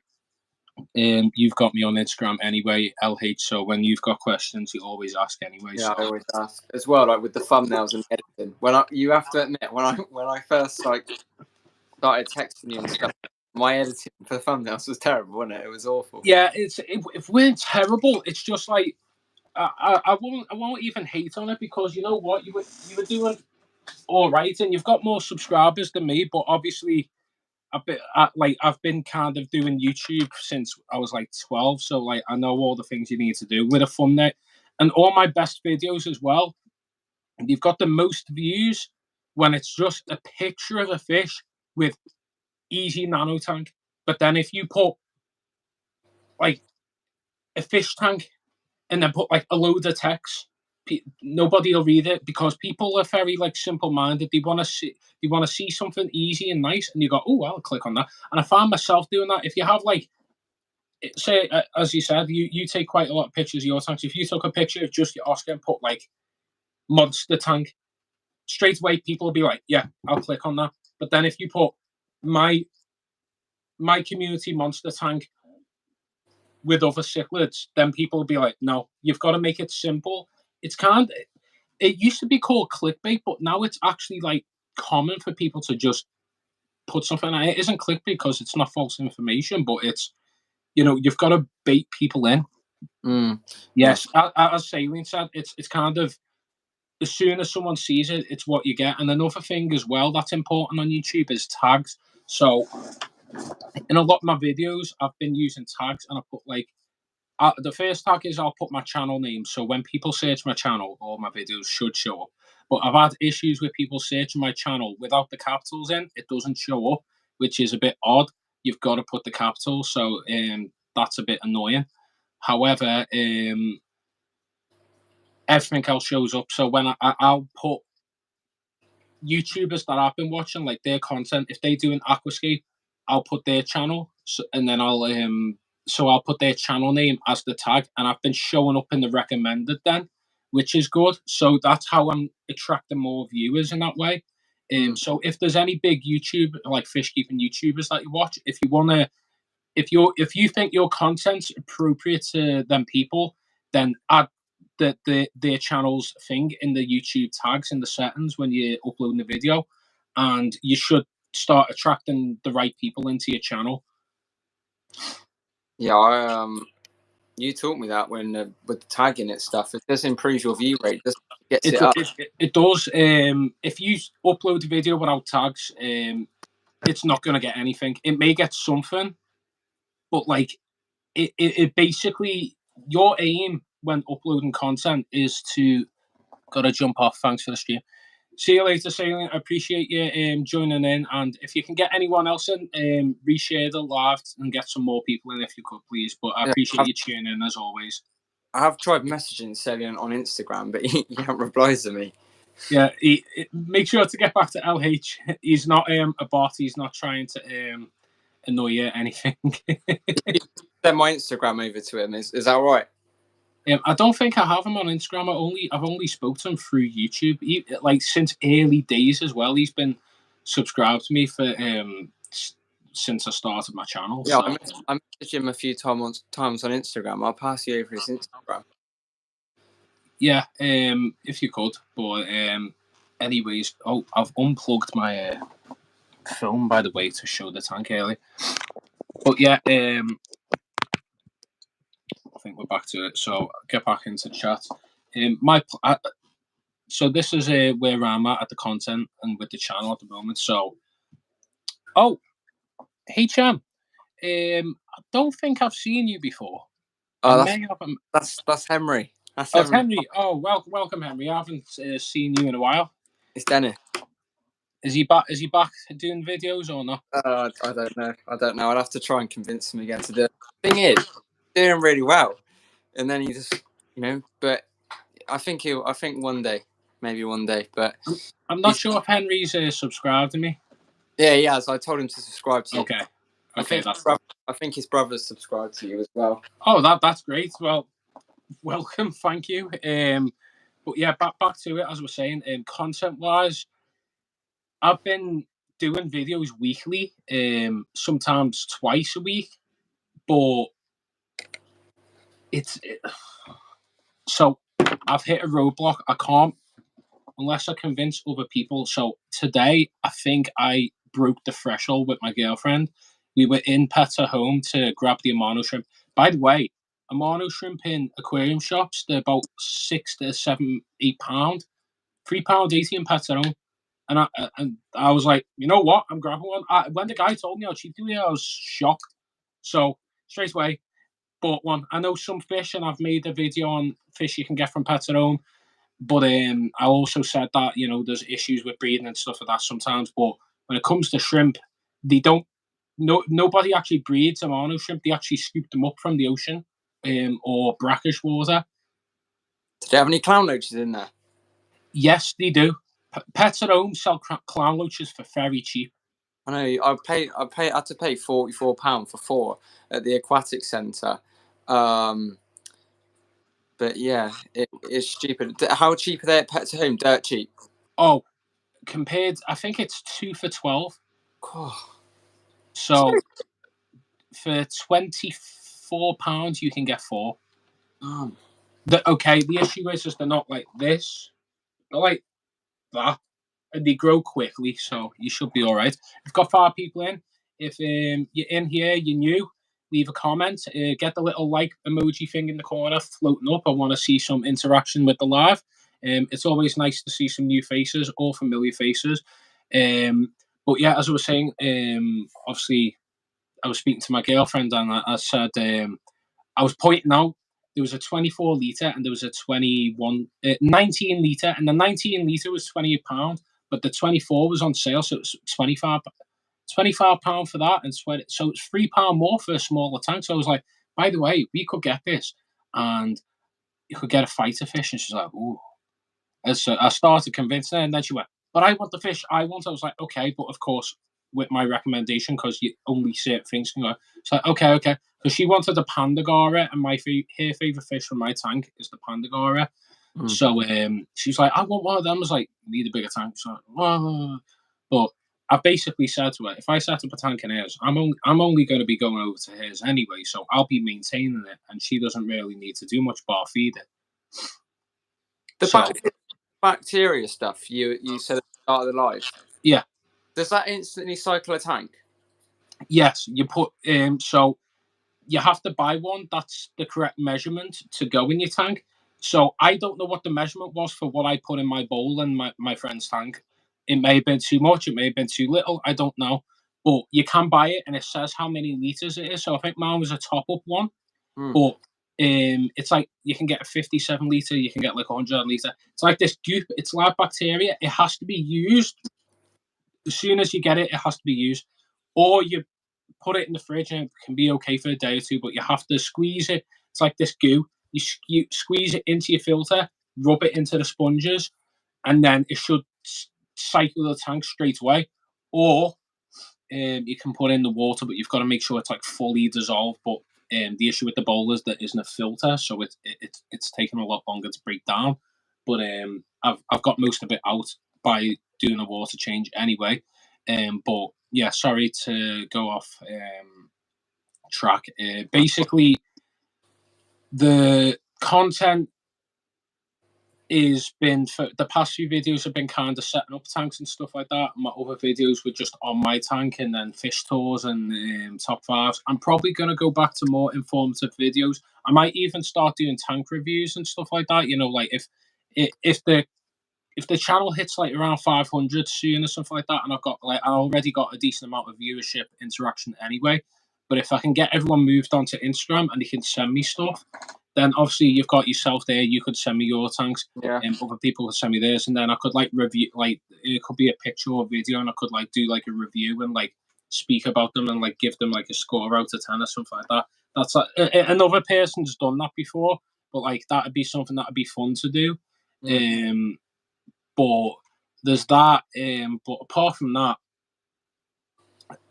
you've got me on Instagram anyway, LH. So when you've got questions, you always ask anyway. Yeah, So. I always ask as well, like with the thumbnails and editing. You have to admit, when I first like started texting you and stuff, my editing for the thumbnails was terrible, wasn't it? It was awful. Yeah, if we're terrible, it's just like I won't even hate on it, because you know what, you were doing all right, and you've got more subscribers than me, but obviously I've been kind of doing YouTube since I was like 12, so like I know all the things you need to do with a thumbnail, and all my best videos as well. And you've got the most views when it's just a picture of a fish with easy nano tank. But then if you put like a fish tank and then put like a load of text, nobody will read it, because people are very like simple minded. They want to see something easy and nice, and you go, oh, I'll click on that. And I find myself doing that. If you have like say, as you said, you take quite a lot of pictures of your tanks. If you took a picture of just your Oscar and put like monster tank, straight away people will be like, yeah, I'll click on that. But then if you put my community monster tank with other cichlids, then people will be like, no, you've got to make it simple. It's it used to be called clickbait, but now it's actually like common for people to just put something. It isn't clickbait because it's not false information, but it's, you've got to bait people in. Yes, as Saline said, it's kind of, as soon as someone sees it, it's what you get. And another thing as well that's important on YouTube is tags. So in a lot of my videos, I've been using tags, and I put like, the first tag is I'll put my channel name. So when people search my channel, all my videos should show up. But I've had issues with people searching my channel without the capitals in. It doesn't show up, which is a bit odd. You've got to put the capitals. So that's a bit annoying. However, everything else shows up. So when I'll put YouTubers that I've been watching, like their content, if they do an aquascape, I'll put their channel, and then I'll put their channel name as the tag, and I've been showing up in the recommended then, which is good. So that's how I'm attracting more viewers in that way. So if there's any big YouTube, like fish keeping YouTubers that you watch, if you think your content's appropriate to them people, then add their channel's thing in the YouTube tags in the settings when you're uploading the video, and you should start attracting the right people into your channel. Yeah, you taught me that when with the tagging and stuff. It does improve your view rate. It gets it up. It does. If you upload a video without tags, it's not going to get anything. It may get something, but like it basically, your aim when uploading content is to, gotta jump off. Thanks for the stream. See you later, Saline. I appreciate you joining in. And if you can get anyone else in, reshare the live and get some more people in if you could, please. But I appreciate you tuning in as always. I have tried messaging Saline on Instagram, but he hasn't replied to me. Yeah, make sure to get back to LH. He's not a bot. He's not trying to annoy you or anything. Send my Instagram over to him. Is that all right? I don't think I have him on Instagram. I've only spoken to him through YouTube. Like since early days as well. He's been subscribed to me for since I started my channel. Yeah, so. I messaged him a few times on Instagram. I'll pass you over his Instagram. Yeah, if you could. But anyways, I've unplugged my film, by the way, to show the tank early. But yeah, I think we're back to it. So I'll get back into chat. So this is where I'm at the content and with the channel at the moment. So, HM, I don't think I've seen you before. Oh, that's Henry. That's Henry. Oh, welcome, Henry. I haven't seen you in a while. It's Dennis. Is he back? Is he back doing videos or not? I don't know. I'd have to try and convince him again to do it. The thing is, doing really well, and then he just, But I think one day, maybe one day. But I'm not sure if Henry's subscribed to me. Yeah, he has. I told him to subscribe to you. Okay. I think his brother's subscribed to you as well. Oh, that's great. Well, welcome. Thank you. But yeah, back to it, as we're saying. Content wise, I've been doing videos weekly, sometimes twice a week, but so I've hit a roadblock. I can't, unless I convince other people. So today, I think I broke the threshold with my girlfriend. We were in Pets at Home to grab the Amano shrimp. By the way, Amano shrimp in aquarium shops, they're about £6 to £7, £8, £3.80 in Pets at Home. And I was like, you know what? I'm grabbing one. When the guy told me how cheap they were, I was shocked. So straight away, bought one. I know some fish, and I've made a video on fish you can get from Pets at Home. But I also said that, there's issues with breeding and stuff like that sometimes. But when it comes to shrimp, they don't. Nobody actually breeds Amano shrimp. They actually scoop them up from the ocean or brackish water. Do they have any clown loaches in there? Yes, they do. Pets at Home sell clown loaches for very cheap. I know. I had to pay £44 for 4 at the aquatics centre. But yeah, it's stupid. How cheap are they at Pets at Home? Dirt cheap. Oh, compared, I think it's 2 for 12. Oh, So for £24, you can get 4. The issue is they're not like this. They're like that, and they grow quickly, so you should be all right. We've got 5 people in. If you're in here, you're new, leave a comment. Get the little like emoji thing in the corner floating up. I want to see some interaction with the live. It's always nice to see some new faces or familiar faces. But yeah, as I was saying, obviously, I was speaking to my girlfriend and I said, I was pointing out there was a 24 litre and there was a 19 litre, and the 19 litre was £28, but the 24 was on sale, so it was £25 for that, and so it's £3 more for a smaller tank. So I was like, by the way, we could get this, and you could get a fighter fish. And she's like, ooh. And so I started convincing her, and then she went, but I want the fish I want. I was like, okay, but of course, with my recommendation, because you only certain things can go. It's like, okay. Because she wanted the Pandagora, and her favourite fish from my tank is the Pandagora. So she was like, I want one of them. I was like, need a bigger tank. So, but I basically said to her, if I set up a tank in hers, I'm only going to be going over to hers anyway, so I'll be maintaining it, and she doesn't really need to do much bar feed it. The bacteria stuff you said at the start of the live. Yeah. Does that instantly cycle a tank? Yes, you put so you have to buy one that's the correct measurement to go in your tank. So I don't know what the measurement was for what I put in my bowl and my friend's tank. It may have been too much, it may have been too little, I don't know. But you can buy it and it says how many litres it is. So I think mine was a top up one. But it's like you can get a 57 litre, you can get like 100 litre. It's like this goop, it's like bacteria. It has to be used. As soon as you get it, it has to be used. Or you put it in the fridge and it can be okay for a day or two, but you have to squeeze it. It's like this goo. You squeeze it into your filter, rub it into the sponges, and then it should cycle the tank straight away. Or you can put in the water, but you've got to make sure it's like fully dissolved. But the issue with the bowl is that isn't a filter, so it's taking a lot longer to break down. But I've got most of it out by doing a water change anyway. But yeah, sorry to go off track. Basically, the content is been for the past few videos have been kind of setting up tanks and stuff like that. My other videos were just on my tank and then fish tours and top fives. I'm probably going to go back to more informative videos. I might even start doing tank reviews and stuff like that. You know, like if the channel hits like around 500 soon or something like that, and I already got a decent amount of viewership interaction anyway. But if I can get everyone moved onto Instagram and they can send me stuff, then obviously you've got yourself there. You could send me your tanks, and other people could send me theirs, and then I could like review. Like it could be a picture or video, and I could like do like a review and like speak about them and like give them like a score out of 10 or something like that. That's like another person's done that before, but like that'd be something that'd be fun to do. But there's that. But apart from that,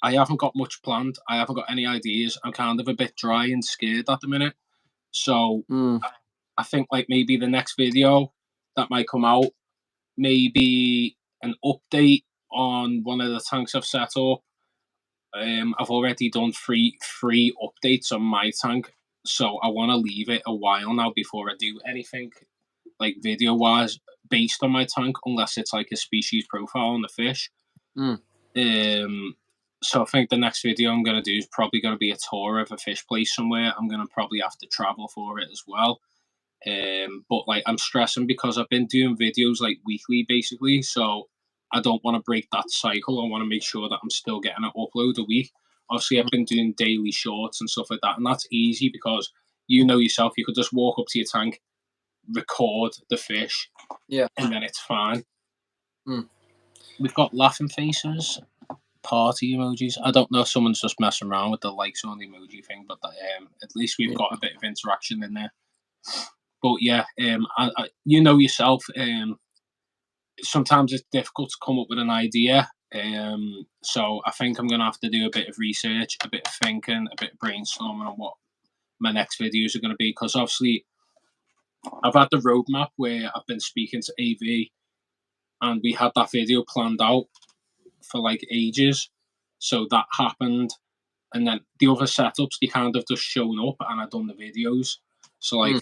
I haven't got much planned. I haven't got any ideas. I'm kind of a bit dry and scared at the minute. So I think like maybe the next video that might come out, maybe an update on one of the tanks I've set up. I've already done three updates on my tank, so I want to leave it a while now before I do anything like video wise based on my tank, unless it's like a species profile on the fish. So I think the next video I'm going to do is probably going to be a tour of a fish place somewhere. I'm going to probably have to travel for it as well. But like I'm stressing because I've been doing videos like weekly basically, so I don't want to break that cycle. I want to make sure that I'm still getting an upload a week. Obviously, I've been doing daily shorts and stuff like that, and that's easy because you know yourself, you could just walk up to your tank, record the fish, and then it's fine. We've got laughing faces, party emojis. I don't know if someone's just messing around with the likes on the emoji thing, but at least we've got a bit of interaction in there. But yeah, you know yourself, sometimes it's difficult to come up with an idea So I think I'm going to have to do a bit of research, a bit of thinking, a bit of brainstorming on what my next videos are going to be. Because obviously, I've had the roadmap where I've been speaking to AV, and we had that video planned out for like ages. So that happened. And then the other setups, they kind of just shown up and I've done the videos. So like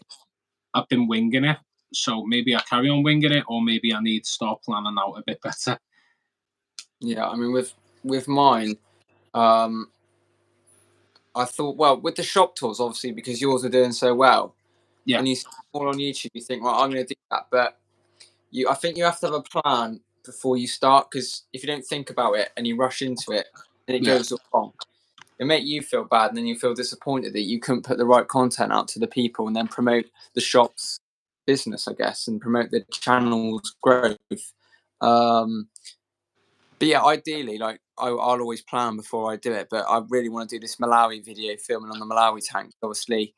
I've been winging it. So maybe I carry on winging it, or maybe I need to start planning out a bit better. Yeah, I mean, with mine, I thought, well, with the shop tours, obviously, because yours are doing so well, Yeah, and you see all on YouTube, you think, well, I'm going to do that. But I think you have to have a plan before you start, because if you don't think about it and you rush into it, then it yeah, goes all wrong. It make you feel bad, and then you feel disappointed that you couldn't put the right content out to the people, and then promote the shop's business, I guess, and promote the channel's growth. But yeah, ideally, like I'll always plan before I do it. But I really want to do this Malawi video, filming on the Malawi tank. Obviously,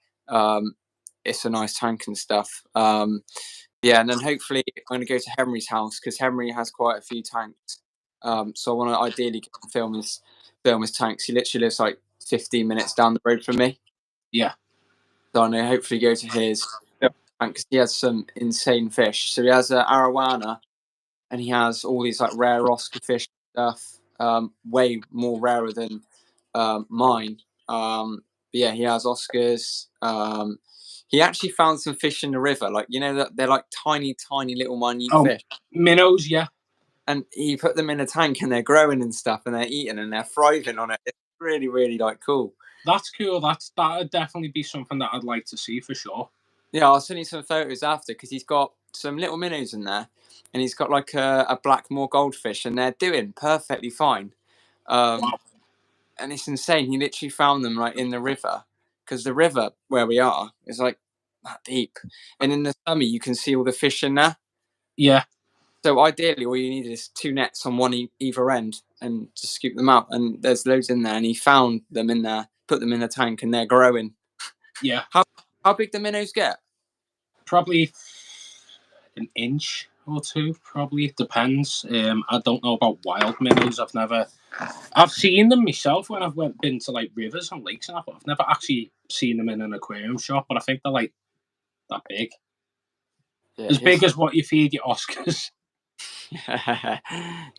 it's a nice tank and stuff. Yeah, and then hopefully I'm going to go to Henry's house, because Henry has quite a few tanks. So I want to ideally film his tanks. He literally lives like 15 minutes down the road from me. yeah. So I know hopefully go to his tank, because he has some insane fish. So he has a arowana, and he has all these like rare Oscar fish stuff, way more rarer than mine. But yeah, he has Oscars. He actually found some fish in the river, like, you know, that they're like tiny, tiny little minute fish, Minnows, yeah. and he put them in a tank, and they're growing and stuff, and they're eating, and they're thriving on it. It's really, really like cool. That's cool. That'd definitely be something that I'd like to see for sure. Yeah, I'll send you some photos after, because he's got some little minnows in there, and he's got like a Blackmore goldfish, and they're doing perfectly fine. Wow. And it's insane. He literally found them like in the river, because the river where we are is like that deep, and in the summer you can see all the fish in there. Yeah, So ideally, all you need is 2 nets on one either end, and just scoop them out. And there's loads in there, and he found them in there, put them in a tank, and they're growing. yeah. How big the minnows get? Probably an inch or two. Probably, it depends. I don't know about wild minnows. I've seen them myself when I've been to like rivers and lakes and that, but I've never actually seen them in an aquarium shop. But I think they're like that big, Yeah, as big as what you feed your Oscars.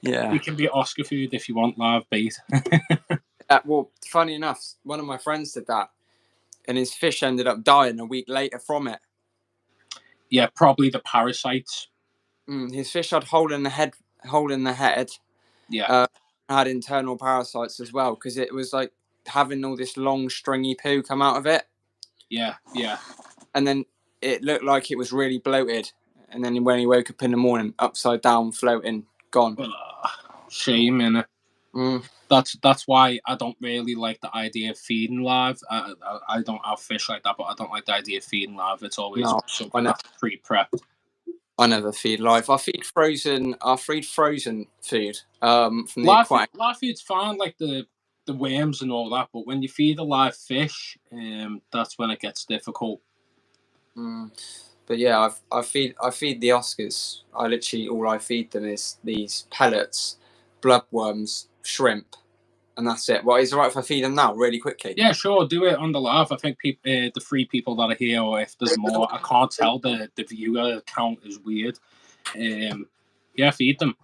yeah. They can be Oscar food if you want live bait. Well, funny enough, one of my friends did that, and his fish ended up dying a week later from it. Yeah, probably the parasites. His fish had hole in the head. Yeah, Had internal parasites as well, because it was like having all this long stringy poo come out of it, yeah, yeah. and then it looked like it was really bloated. And then when he woke up in the morning, upside down, floating, gone. Shame, innit? Mm. That's why I don't really like the idea of feeding live. I don't have fish like that, but I don't like the idea of feeding live. It's always No, something that's pre-prepped. I never feed live. I feed frozen. I feed frozen food from the Live food's fine, like the worms and all that. But when you feed a live fish, that's when it gets difficult. But yeah, I feed the Oscars. I literally, all I feed them is these pellets, bloodworms, shrimp, and that's it. Well, is it right if I feed them now, really quickly? Yeah, sure, do it on the live. I think the 3 people that are here, or if there's more, I can't tell. The viewer count is weird. Yeah, feed them.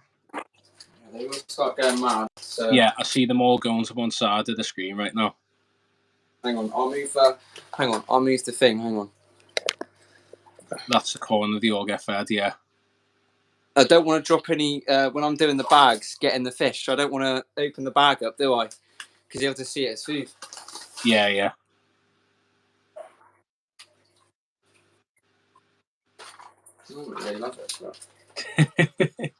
They will start going mad. So Yeah, I see them all going to one side of the screen right now. hang on, I'll move. Hang on, I'll move the thing. Hang on. That's the corner they all get fed. Yeah. I don't want to drop any when I'm doing the bags, getting the fish. I don't want to open the bag up, do I? Because you have to see it as food. Yeah, yeah. Really love it.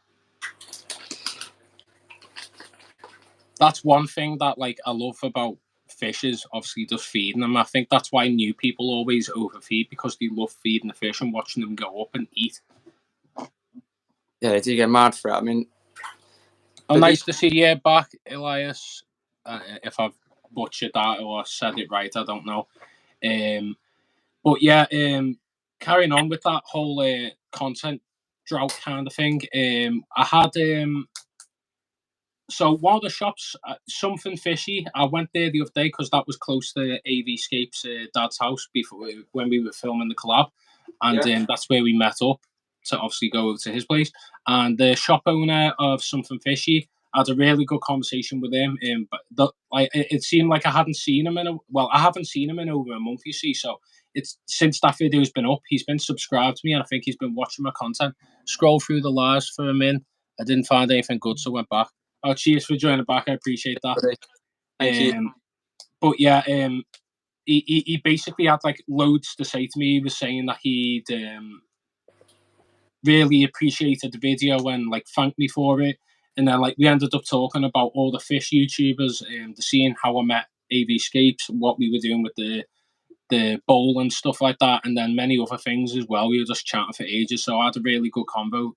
That's one thing that like I love about fish is obviously just feeding them. I think that's why new people always overfeed, because they love feeding the fish and watching them go up and eat. Yeah, they do get mad for it. I mean, nice to see you back, Elias. If I've butchered that or said it right, I don't know. But yeah, carrying on with that whole content drought kind of thing. I had So one of the shops, something fishy. I went there the other day because that was close to AVscape's dad's house before when we were filming the collab, and that's where we met up to obviously go over to his place. And the shop owner of something fishy, I had a really good conversation with him. But it seemed like I hadn't seen him I haven't seen him in over a month. You see, so it's since that video's been up, he's been subscribed to me, and I think he's been watching my content. Scroll through the lives for a minute. I didn't find anything good, so went back. Oh, cheers for joining back. I appreciate that. Thank you. But yeah, he basically had like loads to say to me. He was saying that he'd really appreciated the video and like thanked me for it. And then like we ended up talking about all the fish YouTubers and seeing how I met AVscapes, what we were doing with the bowl and stuff like that, and then many other things as well. We were just chatting for ages, so I had a really good convo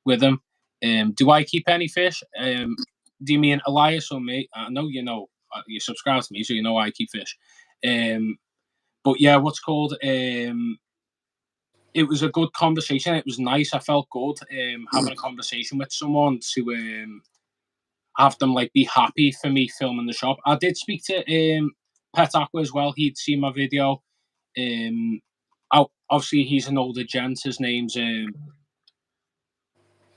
with him. Do I keep any fish? Do you mean Elias or me? I know you know. You subscribe to me, so you know I keep fish. But yeah, what's called? It was a good conversation. It was nice. I felt good having a conversation with someone to have them like be happy for me filming the shop. I did speak to Pet Aqua as well. He'd seen my video. Obviously, he's an older gent. His name's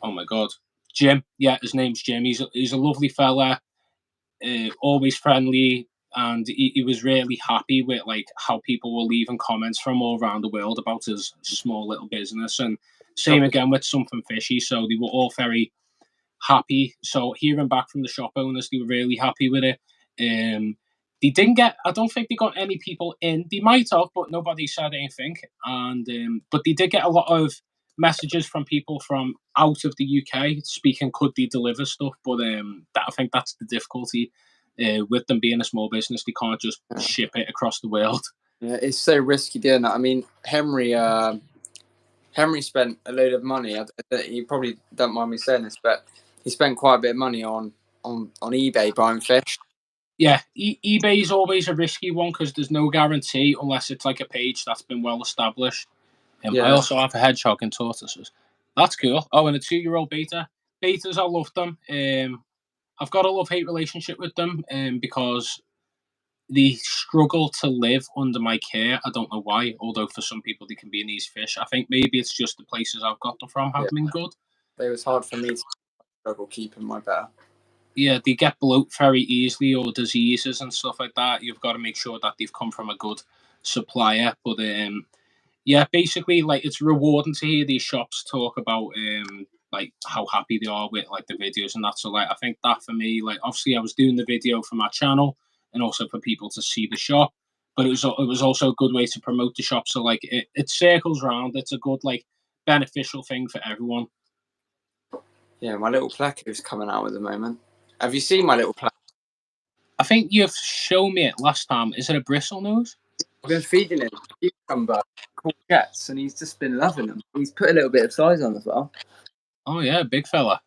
oh my god, Jim. Yeah, his name's Jim. He's a lovely fella, always friendly, and he was really happy with like how people were leaving comments from all around the world about his small little business. And same again with something fishy. So they were all very happy. So hearing back from the shop owners, they were really happy with it. They didn't get. I don't think they got any people in. They might have, but nobody said anything. And but they did get a lot of messages from people from out of the UK speaking. Could they deliver stuff? But I think that's the difficulty with them being a small business. They can't just ship it across the world. Yeah, it's so risky doing that. I mean, Henry spent a load of money. He probably don't mind me saying this, but he spent quite a bit of money on eBay buying fish. Yeah, eBay is always a risky one because there's no guarantee unless it's like a page that's been well established. I also have a hedgehog and tortoises. That's cool. Oh, and a 2-year-old beta. Betas, I love them. I've got a love-hate relationship with them because they struggle to live under my care. I don't know why, although for some people they can be an easy fish. I think maybe it's just the places I've got them from have been good. It was hard for me to struggle keeping my bear. Yeah, they get bloat very easily or diseases and stuff like that. You've got to make sure that they've come from a good supplier. But yeah, basically, like it's rewarding to hear these shops talk about like how happy they are with like the videos and that. So like, I think that for me, like obviously I was doing the video for my channel and also for people to see the shop, but it was also a good way to promote the shop. So like it circles around. It's a good like beneficial thing for everyone. Yeah, my little Pleco's coming out at the moment. Have you seen my little Pleco? I think you've shown me it last time. Is it a bristle nose? I've been feeding him cucumber courgettes, and he's just been loving them. He's put a little bit of size on as well. Oh yeah, big fella.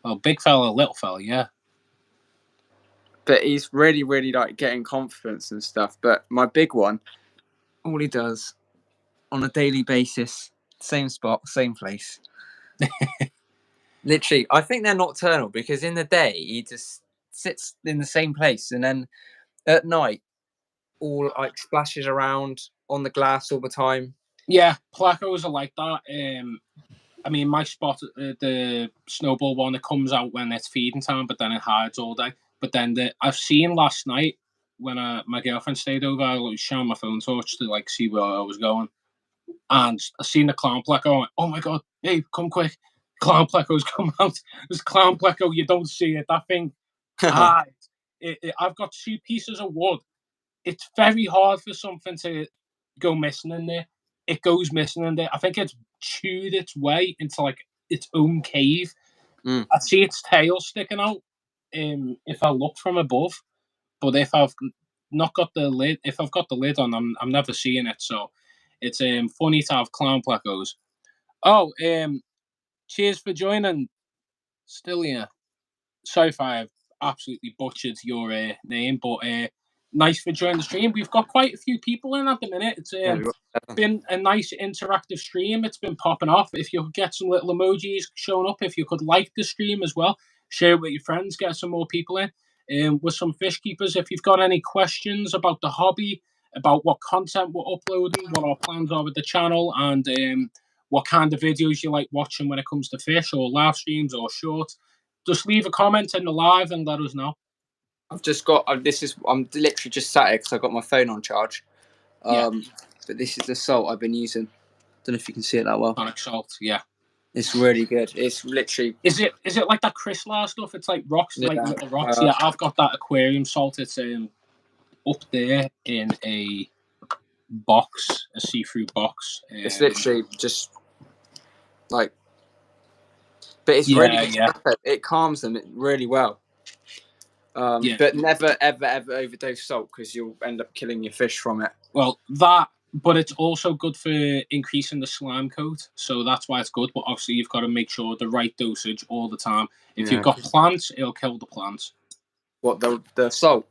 Well, big fella, little fella, yeah. But he's really, really like getting confidence and stuff. But my big one, all he does on a daily basis, same spot, same place. Literally, I think they're nocturnal because in the day he just sits in the same place, and then at night, all like splashes around on the glass all the time. Yeah, Placos are like that. I mean, my spot, the snowball one, it comes out when it's feeding time, but then it hides all day. But then I've seen last night when my girlfriend stayed over, I was showing my phone torch to like see where I was going, and I seen the clown pleco. I went, "Oh my god, babe, come quick! Clown pleco's come out. There's clown pleco. You don't see it. That thing hides. I've got 2 pieces of wood. It's very hard for something to go missing in there. It goes missing in there. I think it's chewed its way into like its own cave. I see its tail sticking out if I look from above, but if I've not got the lid, if I've got the lid on, I'm never seeing it. So it's funny to have clown placos. Oh, cheers for joining, Stillia. Sorry if I've absolutely butchered your name, but nice for joining the stream. We've got quite a few people in at the minute. It's been a nice interactive stream. It's been popping off. If you could get some little emojis showing up, if you could like the stream as well, share it with your friends, get some more people in with some fish keepers. If you've got any questions about the hobby, about what content we're uploading, what our plans are with the channel, and what kind of videos you like watching when it comes to fish or live streams or shorts, just leave a comment in the live and let us know. I've just got I'm literally just sat here because I've got my phone on charge. But this is the salt I've been using. Don't know if you can see it that well. Tonic salt, yeah. It's really good. It's literally. Is it like that crystalline stuff? It's like rocks, like little rocks. Yeah, I've got that aquarium salt. It's up there in a box, a see-through box. It's literally just like, but it's really good. It calms them really well. But never ever overdose salt because you'll end up killing your fish from it. Well, that, but it's also good for increasing the slime coat, so that's why it's good. But obviously, you've got to make sure the right dosage all the time. If you've got plants, it'll kill the plants. What, the salt?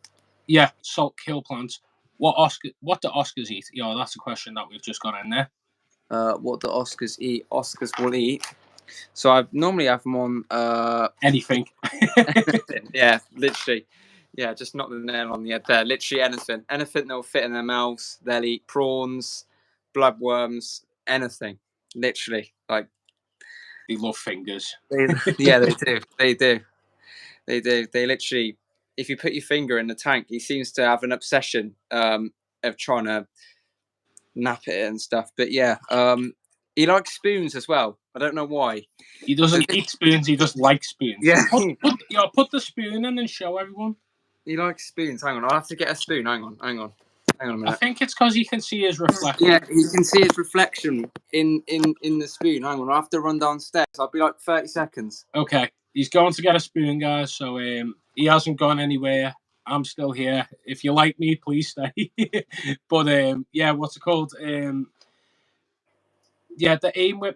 Yeah, salt kill plants. What do Oscars eat? Yeah, that's a question that we've just got in there. What do Oscars eat? Oscars will eat. So I normally have them on anything. Yeah, literally. Yeah, just knock the nail on the head there. Literally anything. Anything that'll fit in their mouths. They'll eat prawns, bloodworms, anything. Literally. Like, they love fingers. Yeah, they do. They do. They do. They literally, if you put your finger in the tank, he seems to have an obsession of trying to nap it and stuff. But yeah, he likes spoons as well. I don't know why. He doesn't eat spoons. He just likes spoons. Yeah. Put the spoon in and show everyone. He likes spoons. Hang on, I'll have to get a spoon. Hang on a minute. I think it's because he can see his reflection. Yeah, he can see his reflection in the spoon. Hang on, I'll have to run downstairs. I'll be like 30 seconds. Okay, he's going to get a spoon, guys. So he hasn't gone anywhere. I'm still here. If you like me, please stay. But yeah, what's it called? Yeah, the aim with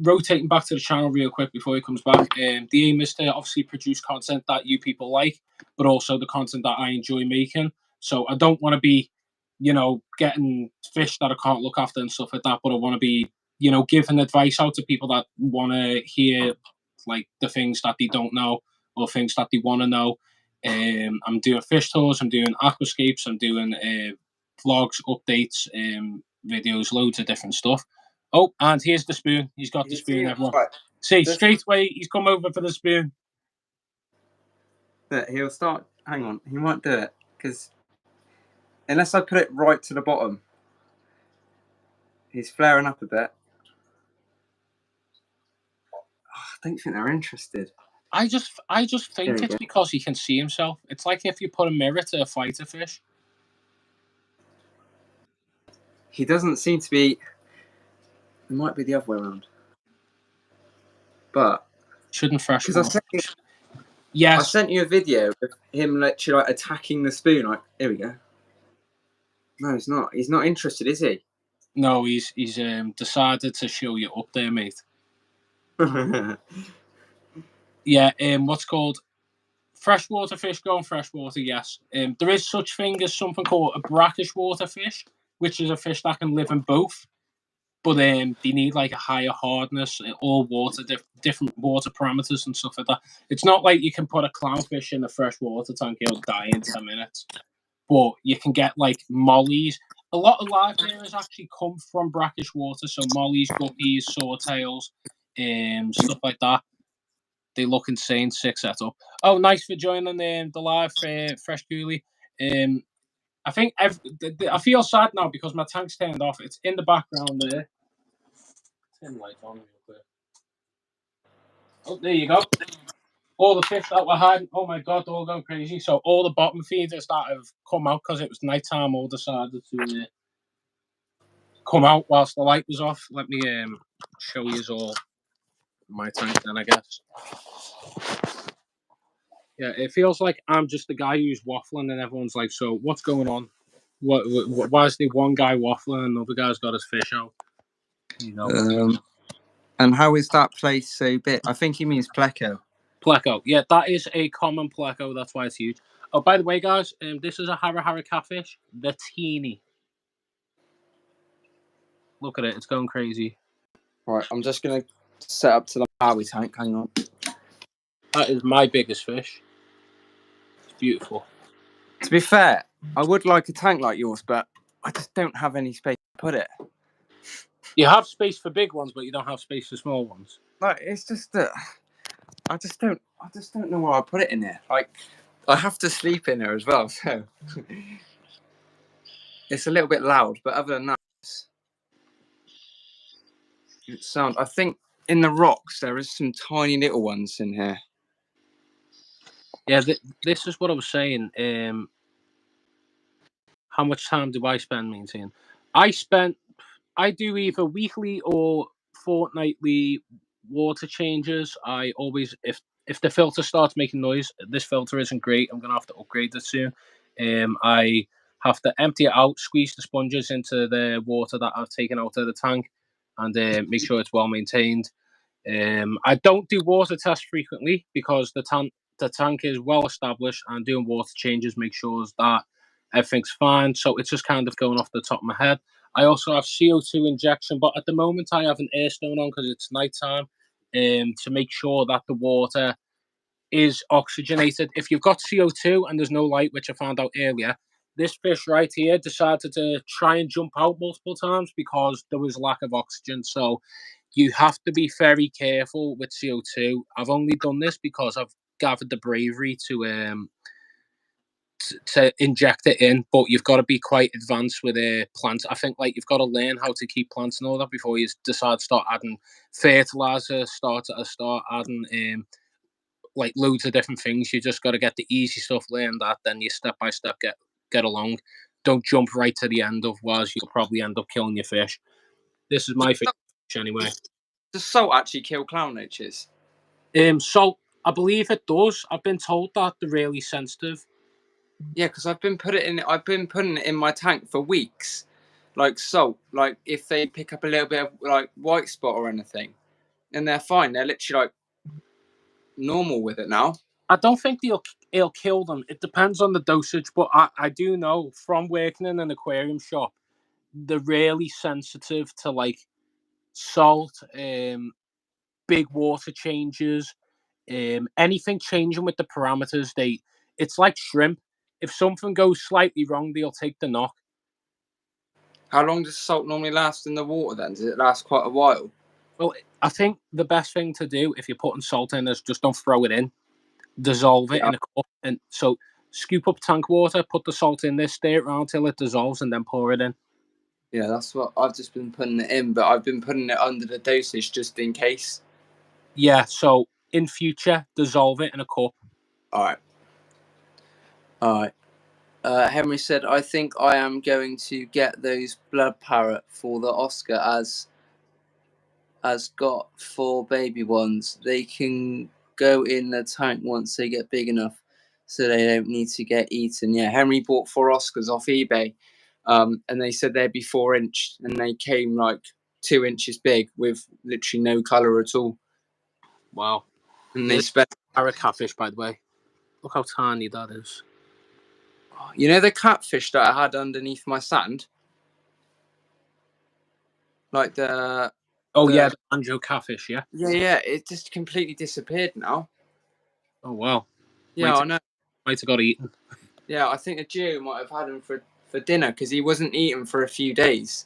rotating back to the channel real quick before he comes back. The aim is to obviously produce content that you people like, but also the content that I enjoy making. So I don't want to be, getting fish that I can't look after and stuff like that, but I want to be, giving advice out to people that want to hear like the things that they don't know or things that they want to know. I'm doing fish tours, I'm doing aquascapes, I'm doing vlogs, updates, videos, loads of different stuff. Oh, and here's the spoon. He's got the spoon, everyone. Right. See, straight away, he's come over for the spoon. But he'll start. Hang on, he might do it because unless I put it right to the bottom, he's flaring up a bit. I don't think they're interested. I just think it's because he can see himself. It's like if you put a mirror to a fighter fish. He doesn't seem to be. It might be the other way around. But shouldn't fresh water. Yes. I sent you a video of him literally attacking the spoon. Like, here we go. No, he's not. He's not interested, is he? No, he's decided to show you up there, mate. Yeah, what's called freshwater fish going freshwater, yes. There is such thing as something called a brackish water fish, which is a fish that can live in both. But they need like a higher hardness, all water, different water parameters and stuff like that. It's not like you can put a clownfish in a freshwater tank, it'll die in 10 minutes. But you can get like mollies. A lot of live mirrors actually come from brackish water, so mollies, guppies, swordtails, stuff like that. They look insane, sick setup. Oh, nice for joining the live, Fresh Cooley. I think I feel sad now because my tank's turned off. It's in the background there. Turn the light on real quick. Oh, there you go. All the fish that were hiding. Oh my god, they're all going crazy. So all the bottom feeders that have come out because it was nighttime all decided to come out whilst the light was off. Let me show you all my tank then, I guess. Yeah, it feels like I'm just the guy who's waffling and everyone's like, so what's going on? Why is there one guy waffling and another guy's got his fish out? You know. And how is that place so big? I think he means pleco. Pleco, yeah, that is a common pleco. That's why it's huge. Oh, by the way, guys, this is a Hara Hara catfish, the teeny. Look at it, it's going crazy. Right, I'm just gonna set up to the Maui tank. Hang on. That is my biggest fish. It's beautiful. To be fair, I would like a tank like yours, but I just don't have any space to put it. You have space for big ones, but you don't have space for small ones. Like, it's just that I just don't know where I put it in here. Like, I have to sleep in there as well, so it's a little bit loud. But other than that, it sounds. I think in the rocks there is some tiny little ones in here. Yeah, this is what I was saying. How much time do I spend maintaining? I do either weekly or fortnightly water changes. I always, if the filter starts making noise, this filter isn't great. I'm gonna have to upgrade it soon. I have to empty it out, squeeze the sponges into the water that I've taken out of the tank, and make sure it's well maintained. I don't do water tests frequently because the tank is well established, and doing water changes make sure that everything's fine. So it's just kind of going off the top of my head. I also have CO2 injection, but at the moment I have an air stone on because it's nighttime, to make sure that the water is oxygenated. If you've got CO2 and there's no light, which I found out earlier, this fish right here decided to try and jump out multiple times because there was lack of oxygen. So you have to be very careful with CO2. I've only done this because I've gathered the bravery to inject it in, but you've got to be quite advanced with plants. I think like you've got to learn how to keep plants and all that before you decide to start adding fertilizer, start adding like loads of different things. You just got to get the easy stuff, learn that, then you step by step get along. Don't jump right to the end, otherwise you'll probably end up killing your fish. This is my fish anyway. Does salt actually kill clown roaches? So I believe it does. I've been told that they're really sensitive. Yeah, because I've been putting it in my tank for weeks, like salt. Like if they pick up a little bit of like white spot or anything, and they're fine. They're literally like normal with it now. I don't think it'll kill them. It depends on the dosage, but I do know from working in an aquarium shop, they're really sensitive to like salt, big water changes, anything changing with the parameters. It's like shrimp. If something goes slightly wrong, they'll take the knock. How long does salt normally last in the water then? Does it last quite a while? Well, I think the best thing to do if you're putting salt in is just don't throw it in. Dissolve it Yeah, in a cup, and so scoop up tank water, put the salt in there, stir it around till it dissolves, and then pour it in. yeah, that's what I've just been putting it in, but I've been putting it under the dosage just in case. Yeah, so in future, dissolve it in a cup. All right, all right. Henry said, "I think I am going to get those blood parrot for the Oscar as got 4 baby ones. They can go in the tank once they get big enough, so they don't need to get eaten." Yeah, Henry bought 4 Oscars off eBay, and they said they'd be 4-inch, and they came like 2 inches big with literally no color at all. Wow. And they There's spent, parrot catfish, by the way. Look how tiny that is. you know, the catfish that I had underneath my sand, like Oh yeah, the banjo catfish. Yeah. yeah, it just completely disappeared now. Oh wow. Yeah, I know. Might have got eaten. Yeah, I think the Jew might have had him for dinner because he wasn't eaten for a few days,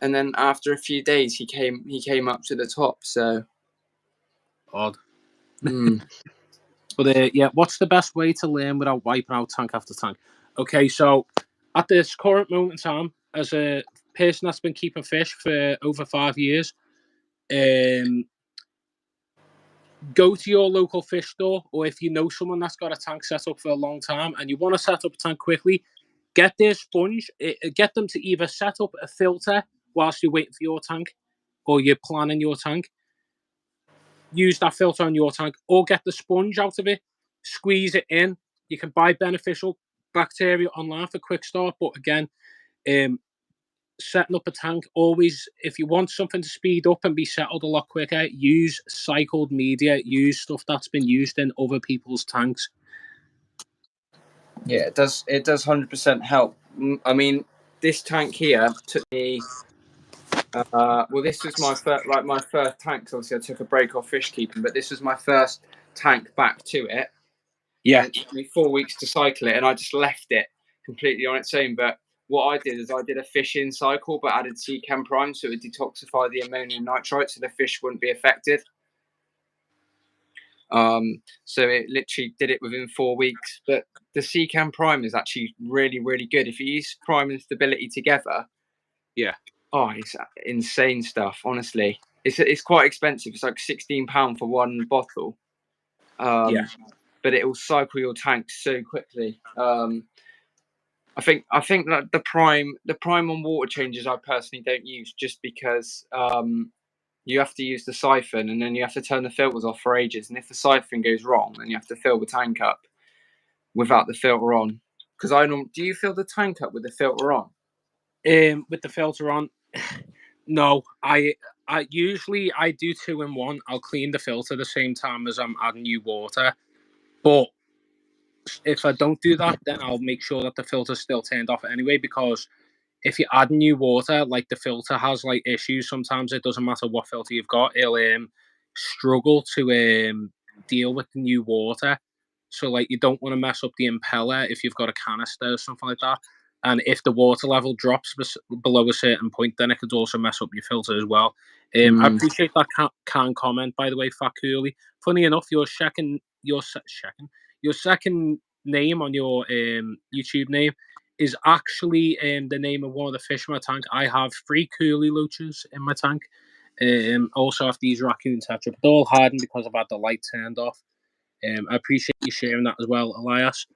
and then after a few days he came up to the top. So, Odd. mm. But yeah, what's the best way to learn without wiping out tank after tank? Okay, so at this current moment in time, as a person that's been keeping fish for over 5 years, go to your local fish store, or if you know someone that's got a tank set up for a long time and you want to set up a tank quickly, get their sponge. Get them to either set up a filter whilst you're waiting for your tank, or you're planning your tank. Use that filter on your tank, or get the sponge out of it, squeeze it in. You can buy beneficial bacteria online for quick start, but again, setting up a tank, always, if you want something to speed up and be settled a lot quicker, use cycled media, use stuff that's been used in other people's tanks. Yeah, it does 100% help. I mean, this tank here took me. Well, this was my first tank. 'Cause obviously, I took a break off fish keeping, but this was my first tank back to it. Yeah. It took me 4 weeks to cycle it, and I just left it completely on its own. But what I did is I did a fish in cycle, but added Chem Prime, so it would detoxify the ammonium nitrite, so the fish wouldn't be affected. So it literally did it within 4 weeks. But the Chem Prime is actually really, really good. If you use Prime and Stability together, yeah, it's insane stuff. Honestly, it's quite expensive. It's like £16 for one bottle. yeah. But it will cycle your tank so quickly. I think that the prime on water changes I personally don't use, just because you have to use the siphon, and then you have to turn the filters off for ages. And if the siphon goes wrong, then you have to fill the tank up without the filter on. Because do you fill the tank up with the filter on? With the filter on, no. I usually I do 2 in 1. I'll clean the filter the same time as I'm adding new water. But if I don't do that, then I'll make sure that the filter's still turned off anyway, because if you add new water, like the filter has like issues. Sometimes it doesn't matter what filter you've got, it'll struggle to deal with the new water. So like you don't want to mess up the impeller if you've got a canister or something like that. And if the water level drops below a certain point, then it could also mess up your filter as well. I appreciate that can comment, by the way, Fat Cooley. Funny enough, your second name on your YouTube name is actually the name of one of the fish in my tank. I have 3 Cooley loaches in my tank. Also have these raccoon tetra, but they're all hiding because I've had the light turned off. I appreciate you sharing that as well, Elias.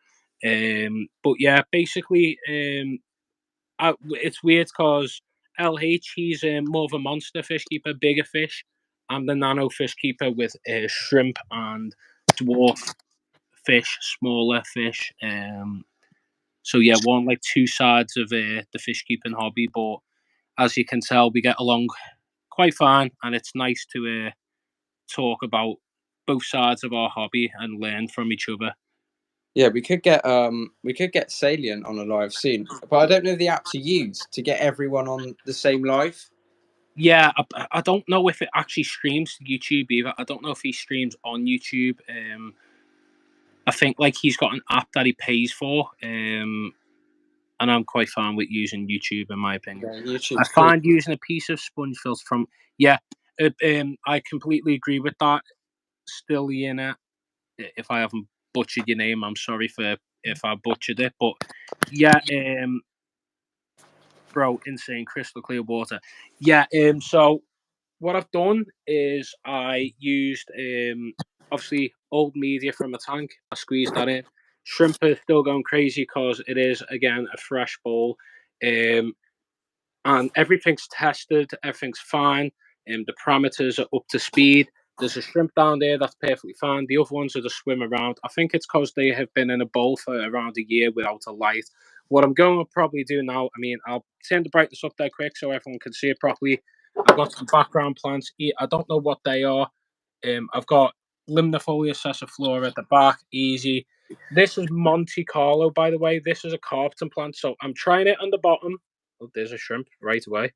But yeah, basically, it's weird because LH, he's more of a monster fish keeper, bigger fish. I'm the nano fish keeper with shrimp and dwarf fish, smaller fish. So yeah, we're on like 2 sides of the fish keeping hobby, but as you can tell, we get along quite fine, and it's nice to talk about both sides of our hobby and learn from each other. Yeah, we could get Salient on a live soon, but I don't know the app to use to get everyone on the same live. Yeah, I don't know if it actually streams to YouTube either. I don't know if he streams on YouTube. I think like he's got an app that he pays for, and I'm quite fine with using YouTube in my opinion. Yeah, YouTube's I cool. find using a piece of sponge filter from I completely agree with that. Still, if I haven't butchered your name, I'm sorry for if I butchered it, but yeah, bro, insane crystal clear water. Yeah, so what I've done is I used obviously old media from a tank. I squeezed that in. Shrimp are still going crazy because it is again a fresh bowl, and everything's tested. Everything's fine, and the parameters are up to speed. There's a shrimp down there that's perfectly fine. The other ones are just swim around. I think it's because they have been in a bowl for around a year without a light. What I'm going to probably do now, I mean, I'll turn the brightness up there quick so everyone can see it properly. I've got some background plants. I don't know what they are. I've got Limnifolia sessiflora at the back, easy. This is Monte Carlo, by the way. This is a carpeting plant, so I'm trying it on the bottom. Oh, there's a shrimp right away.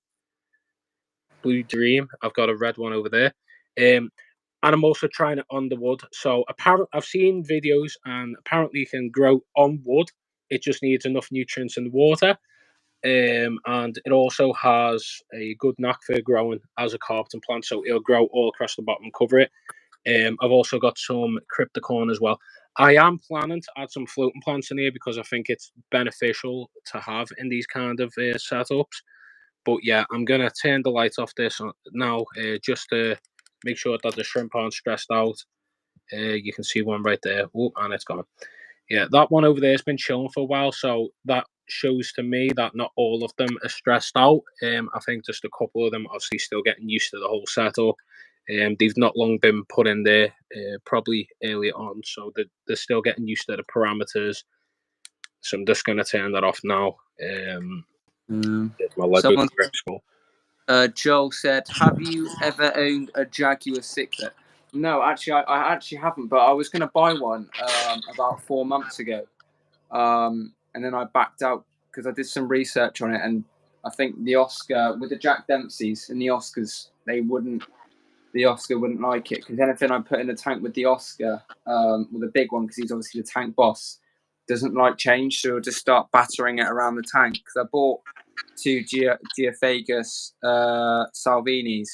Blue Dream. I've got a red one over there. And I'm also trying it on the wood. So apparently, I've seen videos, and apparently you can grow on wood. It just needs enough nutrients in the water. And it also has a good knack for growing as a carpeting plant, so it'll grow all across the bottom and cover it. I've also got some cryptocorn as well. I am planning to add some floating plants in here because I think it's beneficial to have in these kind of setups. But yeah, I'm gonna turn the lights off this now, just to make sure that the shrimp aren't stressed out. You can see one right there. Oh, and it's gone. Yeah, that one over there has been chilling for a while, so that shows to me that not all of them are stressed out. I think just a couple of them obviously still getting used to the whole setup. They've not long been put in there, probably early on, so they're still getting used to the parameters. So I'm just going to turn that off now. My Someone, school. Joel said, "Have you ever owned a Jaguar Cichlid?" No, actually, I actually haven't, but I was going to buy one about 4 months ago, and then I backed out because I did some research on it, and I think the Oscar with the Jack Dempseys and the Oscars, they wouldn't the Oscar wouldn't like it, because anything I put in the tank with the Oscar, with the big one, because he's obviously the tank boss, doesn't like change, so he'll just start battering it around the tank. Because I bought two Geophagus Salvinis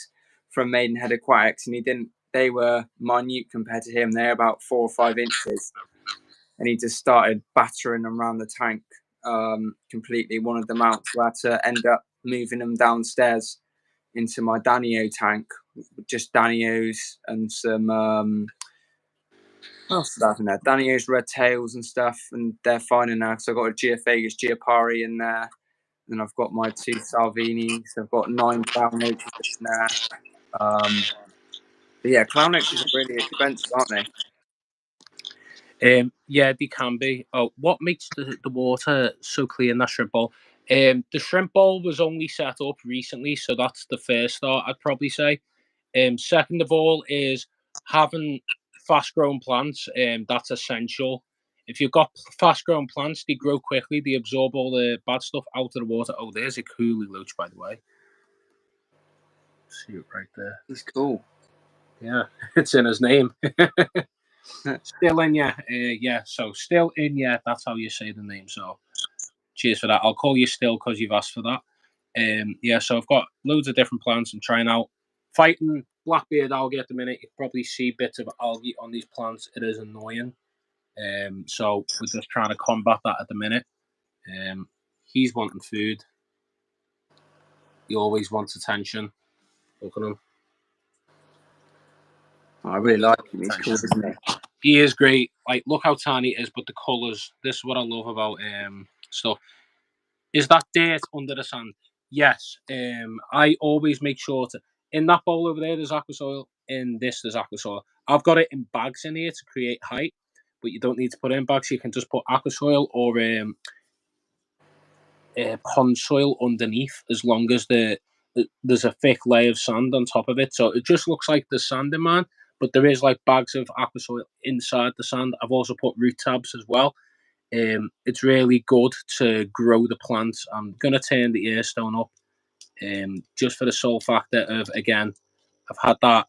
from Maidenhead Aquatics, and he didn't. They were minute compared to him. They're about 4 or 5 inches, and he just started battering them around the tank completely. One of them out, so I had to end up moving them downstairs into my Danio tank, just Danios and some what else did I have in there? Danios, red tails and stuff, and they're fine in there. So I've got a Geophagus Geopari in there, and I've got my 2 Salvinis. I've got 9 clown roaches in there. But yeah, clown roaches are really expensive, aren't they? Yeah, they can be. Oh, what makes the water so clear in that shrimp bowl? The shrimp bowl was only set up recently, so that's the first start, I'd probably say. Second of all is having fast-growing plants. That's essential. If you've got fast-growing plants, they grow quickly. They absorb all the bad stuff out of the water. Oh, there's a coolie loach, by the way. See it right there. He's cool. Yeah, it's in his name. Still in, yeah. Yeah, so still in, yeah. That's how you say the name. So cheers for that. I'll call you Still because you've asked for that. Yeah, so I've got loads of different plants I'm trying out. Fighting blackbeard algae at the minute. You probably see bits of algae on these plants. It is annoying. So we're just trying to combat that at the minute. He's wanting food. He always wants attention. Look at him. I really like him. He's cool, isn't he? He is great. Like, look how tiny it is, but the colours. This is what I love about stuff. Is that dirt under the sand? Yes. I always make sure to. In that bowl over there, there's aqua soil. In this, there's aqua soil. I've got it in bags in here to create height, but you don't need to put it in bags. You can just put aqua soil or pond soil underneath, as long as there's a thick layer of sand on top of it. So it just looks like there's sand in mine, but there is like bags of aqua soil inside the sand. I've also put root tabs as well. It's really good to grow the plants. I'm gonna turn the airstone up, just for the sole factor of, again, I've had that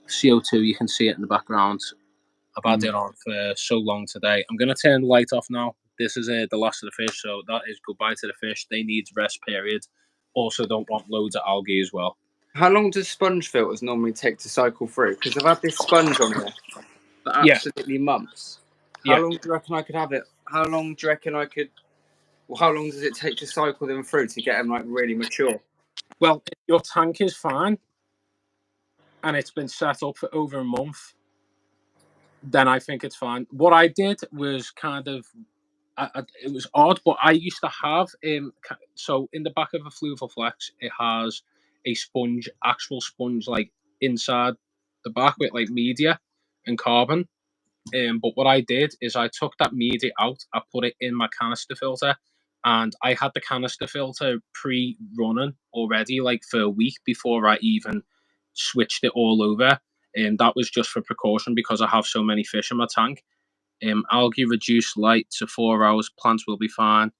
CO2. You can see it in the background. I've had it on for so long today. I'm gonna turn the light off now. This is the last of the fish, so that is goodbye to the fish. They need rest period. Also, don't want loads of algae as well. How long does sponge filters normally take to cycle through? Because I've had this sponge on here for absolutely months. How long do you reckon I could have it? How long do you reckon I could? Well, how long does it take to cycle them through to get them like really mature? Well, if your tank is fine and it's been set up for over a month, then I think it's fine. What I did was kind of, it was odd, but I used to have so in the back of a Fluval Flex, it has a sponge, actual sponge, like inside the back with like media and carbon. But what I did is I took that media out, I put it in my canister filter, and I had the canister filter pre-running already, like for a week before I even switched it all over. And that was just for precaution because I have so many fish in my tank. Algae reduce light to 4 hours. Plants will be fine.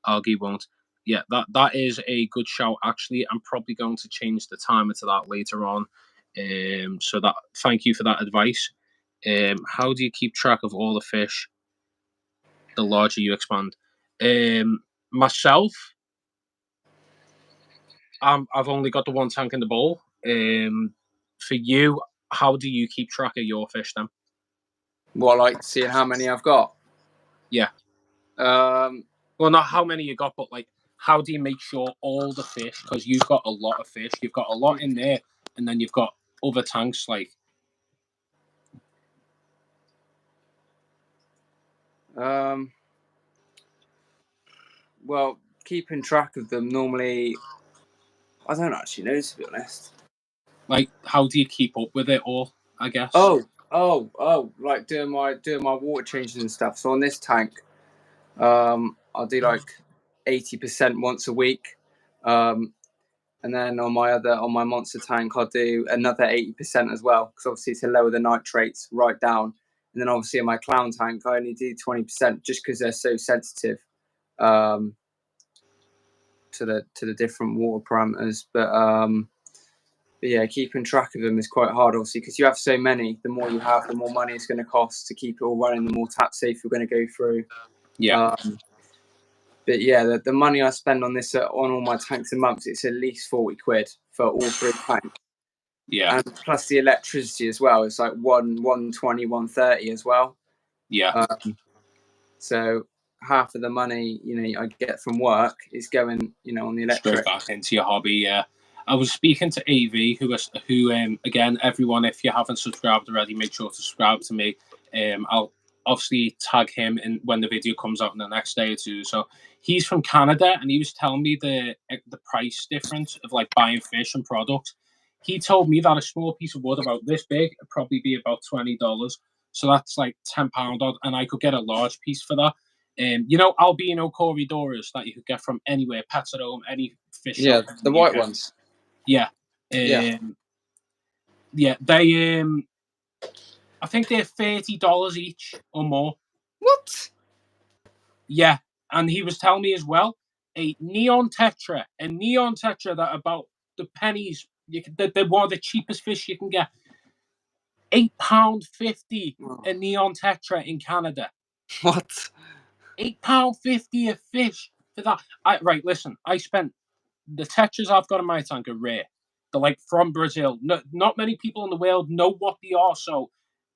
Algae won't. Yeah, that is a good shout. Actually, I'm probably going to change the timer to that later on. So that, thank you for that advice. How do you keep track of all the fish the larger you expand? Myself, I've only got the one tank in the bowl. For you, how do you keep track of your fish then? Well, like seeing how many I've got. Yeah. Well, not how many you got, but like, how do you make sure all the fish? Because you've got a lot of fish. You've got a lot in there, and then you've got other tanks like. Well, keeping track of them normally, I don't actually know, to be honest. Like, how do you keep up with it all? I guess. Oh! Like doing my water changes and stuff. So on this tank, I'll do like 80% once a week, and then on my monster tank, I'll do another 80% as well, because obviously to lower the nitrates right down. And then obviously in my clown tank, I only do 20% just because they're so sensitive to the different water parameters. But But yeah, keeping track of them is quite hard, obviously, because you have so many. The more you have, the more money it's going to cost to keep it all running. The more tap safe you're going to go through. Yeah. But yeah, the money I spend on this on all my tanks a month, it's at least 40 quid for all 3 tanks. Yeah. And plus the electricity as well. It's like 120, 130 as well. Yeah. So half of the money, I get from work is going, on the electric. Straight back into your hobby, yeah. I was speaking to AV, who again, everyone, if you haven't subscribed already, make sure to subscribe to me. I'll obviously tag him in when the video comes out in the next day or two. So he's from Canada, and he was telling me the price difference of like buying fish and products. He told me that a small piece of wood about this big would probably be about $20. So that's like £10 odd, and I could get a large piece for that. Albino corridoras that you could get from anywhere, Pets at Home, any fish shop. Yeah, the white ones. Yeah. Yeah, they I think they're $30 each or more. What? Yeah, and he was telling me as well, a neon tetra that about the pennies. They're one of the cheapest fish you can get. £8.50 a neon tetra in Canada. What? £8.50 a fish for that. Right, listen, I spent the tetras I've got in my tank are rare. They're like from Brazil. No, not many people in the world know what they are, so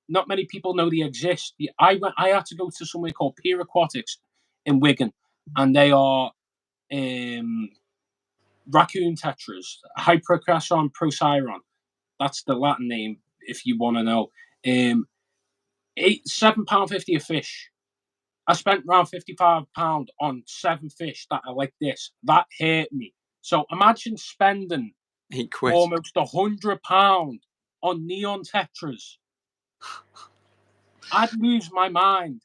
not many people know they exist. I had to go to somewhere called Pier Aquatics in Wigan, and they are raccoon tetras, Hypercresson procyon. That's the Latin name, if you want to know. £7.50 a fish. I spent around £55 on 7 fish that are like this. That hurt me. So imagine spending almost £100 on neon tetras. I'd lose my mind.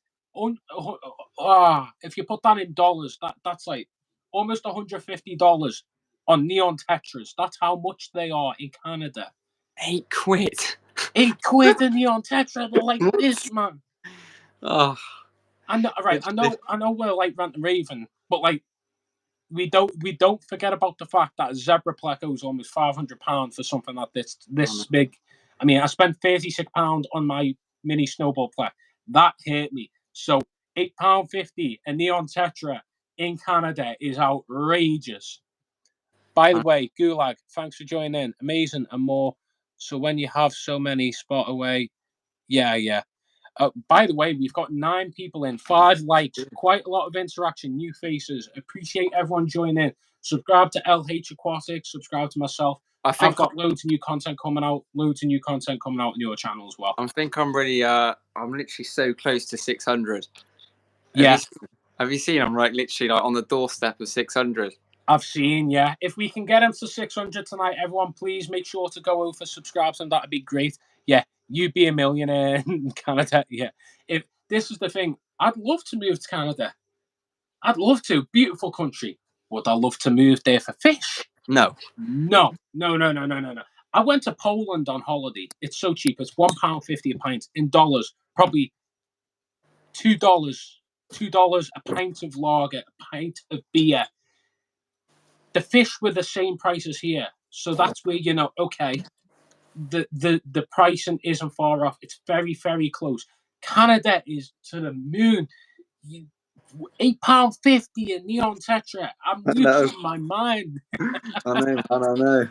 If you put that in dollars, that's like almost $150 on neon tetras. That's how much they are in Canada. £8. £8 a neon tetra. They're like this, man. Oh, I know we're like rant and raving, but like we don't forget about the fact that a zebra pleco is almost £500 for something like this big. I mean, I spent £36 on my mini snowball plec. That hurt me. So £8.50 a neon tetra in Canada is outrageous. By the way, Gulag, thanks for joining in. Amazing and more. So when you have so many spot away, yeah. By the way, we've got 9 people in, 5 likes, quite a lot of interaction, new faces. Appreciate everyone joining in. Subscribe to LH Aquatics, subscribe to myself. I've got loads of new content coming out, on your channel as well. I think I'm really, I'm literally so close to 600. Yeah. Have you seen? I'm like literally like on the doorstep of 600. I've seen, yeah. If we can get him to 600 tonight, everyone, please make sure to go over, subscribe to him. That'd be great. Yeah, you'd be a millionaire in Canada. Yeah. If this is the thing, I'd love to move to Canada. I'd love to. Beautiful country. Would I love to move there for fish? No. I went to Poland on holiday. It's so cheap. It's £1.50 a pint in dollars. Probably $2. $2 a pint of lager, a pint of beer. The fish were the same prices here, so that's where okay, the pricing isn't far off. It's very, very close. Canada is to the moon. £8.50 a neon tetra. I'm losing my mind. I know.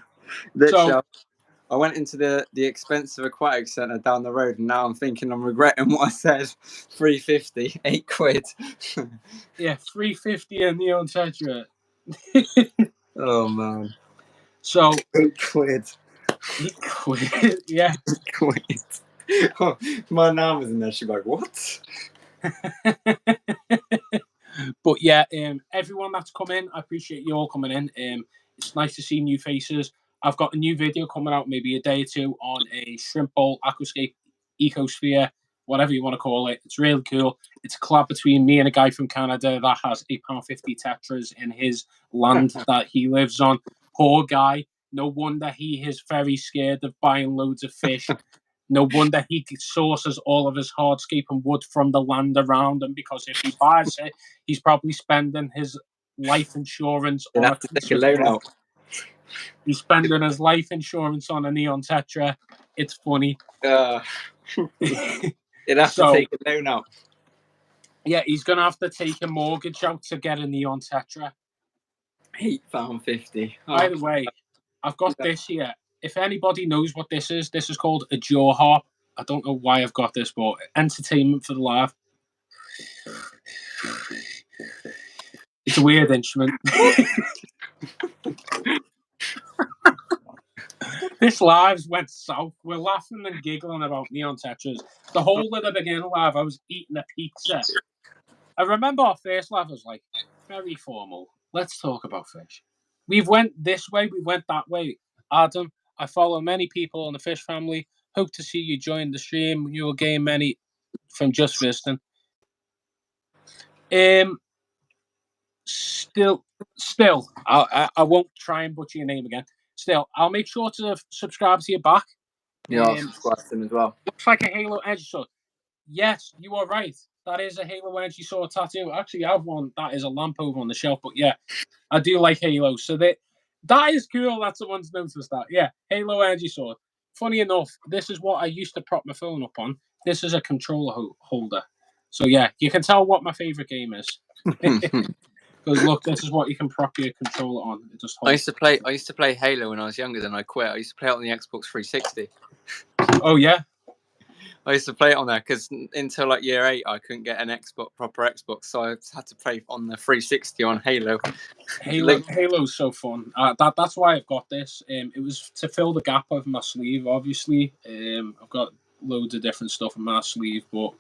Literally, I went into the expensive aquatic centre down the road, and now I'm thinking I'm regretting what I said. £3.50, £8. Yeah, £3.50 a neon tetra. Oh man. So £8. £8, yeah. £8. Oh, my nan was in there. She'd be like, "What?" But yeah, everyone that's come in, I appreciate you all coming in. It's nice to see new faces. I've got a new video coming out maybe a day or two on a shrimp bowl, aquascape, ecosphere, whatever you want to call it. It's really cool. It's a collab between me and a guy from Canada that has £8.50 tetras in his land that he lives on. Poor guy. No wonder he is very scared of buying loads of fish. No wonder he sources all of his hardscape and wood from the land around him, because if he buys it, he's probably spending his life insurance on a piece of wood. He's spending his life insurance on a neon tetra. It's funny. You'd have to take a loan out. Yeah, he's gonna have to take a mortgage out to get a neon tetra. £8.50. By the way, I've got this here. If anybody knows what this is called a jaw harp. I don't know why I've got this, but entertainment for the live. It's a weird instrument. This live went south. We're laughing and giggling about neon tetras. The whole of the beginning live, I was eating a pizza. I remember our first live was like very formal. Let's talk about fish. We've went this way, we went that way. Adam, I follow many people in the fish family. Hope to see you join the stream. You will gain many from just visiting. Still, I won't try and butcher your name again. Still, I'll make sure to subscribe to your back. Yeah, I'll subscribe to them as well. Looks like a Halo Energy Sword. Yes, you are right. That is a Halo Energy Sword tattoo. Actually, I have one that is a lamp over on the shelf, but yeah, I do like Halo. So that is cool that someone's noticed that. Yeah, Halo Energy Sword. Funny enough, this is what I used to prop my phone up on. This is a controller holder. So yeah, you can tell what my favorite game is. Because look, this is what you can prop your controller on. It just holds. I used to play Halo when I was younger. Then I quit. I used to play it on the Xbox 360. Oh yeah. I used to play it on there because until like year 8, I couldn't get an proper Xbox, so I had to play on the 360 on Halo. Halo's so fun. That's why I've got this. It was to fill the gap of my sleeve. Obviously, I've got loads of different stuff in my sleeve, but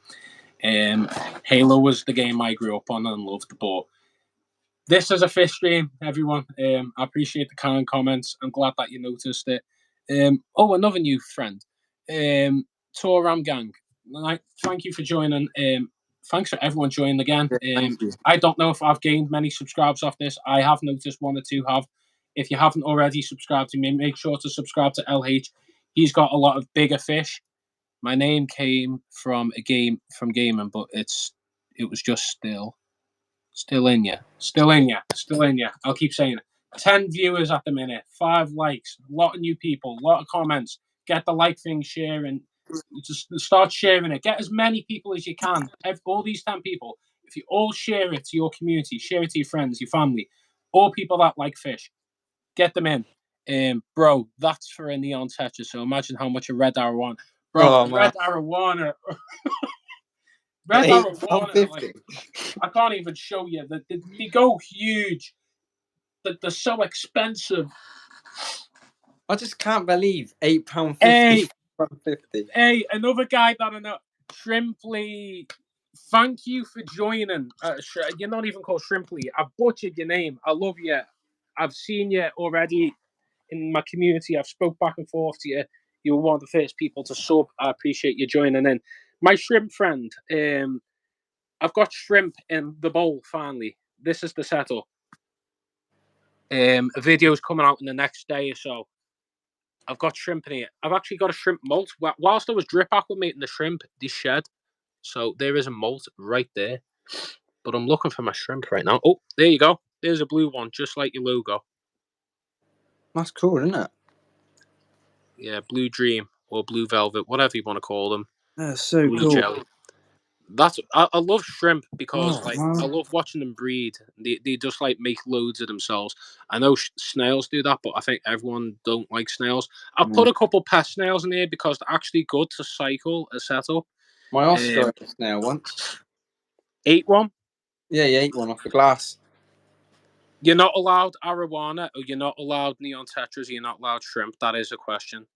Halo was the game I grew up on and loved. But this is a fish stream, everyone. I appreciate the kind comments. I'm glad that you noticed it. Another new friend. Toram Gang. Thank you for joining. Thanks for everyone joining again. I don't know if I've gained many subscribers off this. I have noticed one or two have. If you haven't already subscribed to me, make sure to subscribe to LH. He's got a lot of bigger fish. My name came from a game from gaming, but it was just still in you. I'll keep saying it. 10 viewers at the minute, 5 likes, a lot of new people, a lot of comments. Get the like thing, sharing. Just start sharing it. Get as many people as you can. All these 10 people, if you all share it to your community, share it to your friends, your family, all people that like fish, get them in. Bro, that's for a neon tetra. So imagine how much a red arowana. Bro, red arowana. Red arowana. I can't even show you. They go huge. They're so expensive. I just can't believe £8.50. Hey, another guy that I know, Shrimply. Thank you for joining. You're not even called Shrimply. I butchered your name. I love you. I've seen you already in my community. I've spoke back and forth to you. You were one of the first people to sub. I appreciate you joining in. My shrimp friend. I've got shrimp in the bowl finally. This is the setup. A video's coming out in the next day or so. I've got shrimp in here. I've actually got a shrimp molt. Whilst I was drip acclimating the shrimp, they shed. So there is a molt right there. But I'm looking for my shrimp right now. Oh, there you go. There's a blue one, just like your logo. That's cool, isn't it? Yeah, Blue Dream or Blue Velvet, whatever you want to call them. That's so blue cool. Jelly. I love shrimp because I love watching them breed. They just like make loads of themselves. I know snails do that, but I think everyone don't like snails. I've put a couple pest snails in here because they're actually good to cycle a setup. My Oscar ate a snail once. Ate one? Yeah, he ate one off the glass. You're not allowed arowana, or you're not allowed neon tetras, or you're not allowed shrimp. That is a question.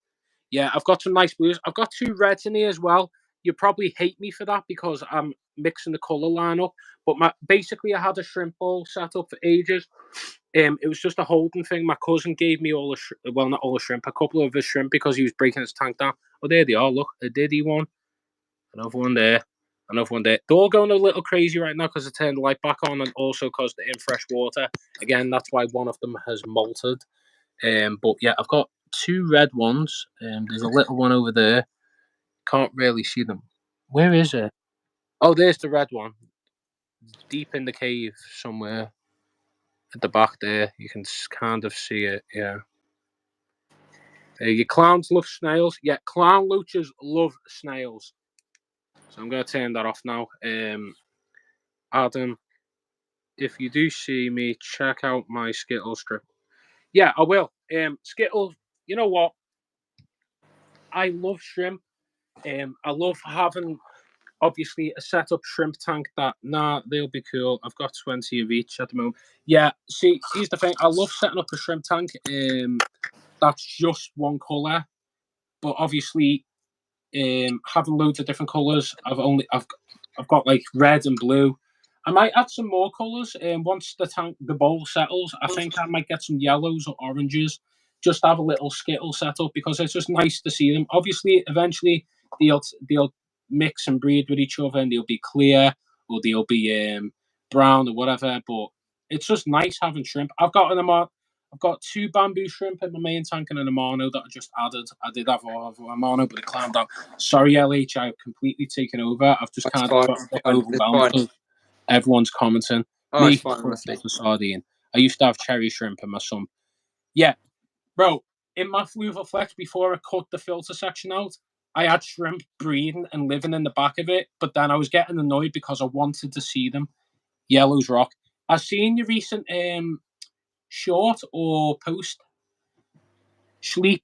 Yeah, I've got some nice blues. I've got 2 reds in here as well. You probably hate me for that because I'm mixing the colour line up. But basically, I had a shrimp bowl set up for ages. It was just a holding thing. My cousin gave me not all the shrimp, a couple of his shrimp because he was breaking his tank down. Oh, there they are. Look, a diddy one. Another one there. Another one there. They're all going a little crazy right now because I turned the light back on and also because they're in fresh water. Again, that's why one of them has molted. But yeah, I've got 2 red ones. There's a little one over there. Can't really see them. Where is it? Oh, there's the red one. Deep in the cave somewhere. At the back there. You can kind of see it, yeah. Your clowns love snails. Yeah, clown loochers love snails. So I'm going to turn that off now. Adam, if you do see me, check out my Skittles strip. Yeah, I will. Skittles, you know what? I love shrimp. I love having, obviously, a set-up shrimp tank that, they'll be cool. I've got 20 of each at the moment. Yeah, see, here's the thing. I love setting up a shrimp tank that's just one colour. But obviously, having loads of different colours, I've got like red and blue. I might add some more colours. Once the bowl settles, I think I might get some yellows or oranges. Just have a little skittle set up because it's just nice to see them. Obviously, eventually they'll mix and breed with each other, and they'll be clear or they'll be brown or whatever. But it's just nice having shrimp. I've got 2 bamboo shrimp in my main tank and an Amano that I just added. I did have a Amano, but it climbed out. Sorry, LH, I've completely taken over. I've just kind of got a bit overwhelmed because everyone's commenting. Oh, Me, it's fine, honestly. the sardine. I used to have cherry shrimp in my sump. Yeah, bro, in my Fluval Flex, before I cut the filter section out, I had shrimp breeding and living in the back of it, but then I was getting annoyed because I wanted to see them. Yellows rock. I've seen your recent short or post. Schleem.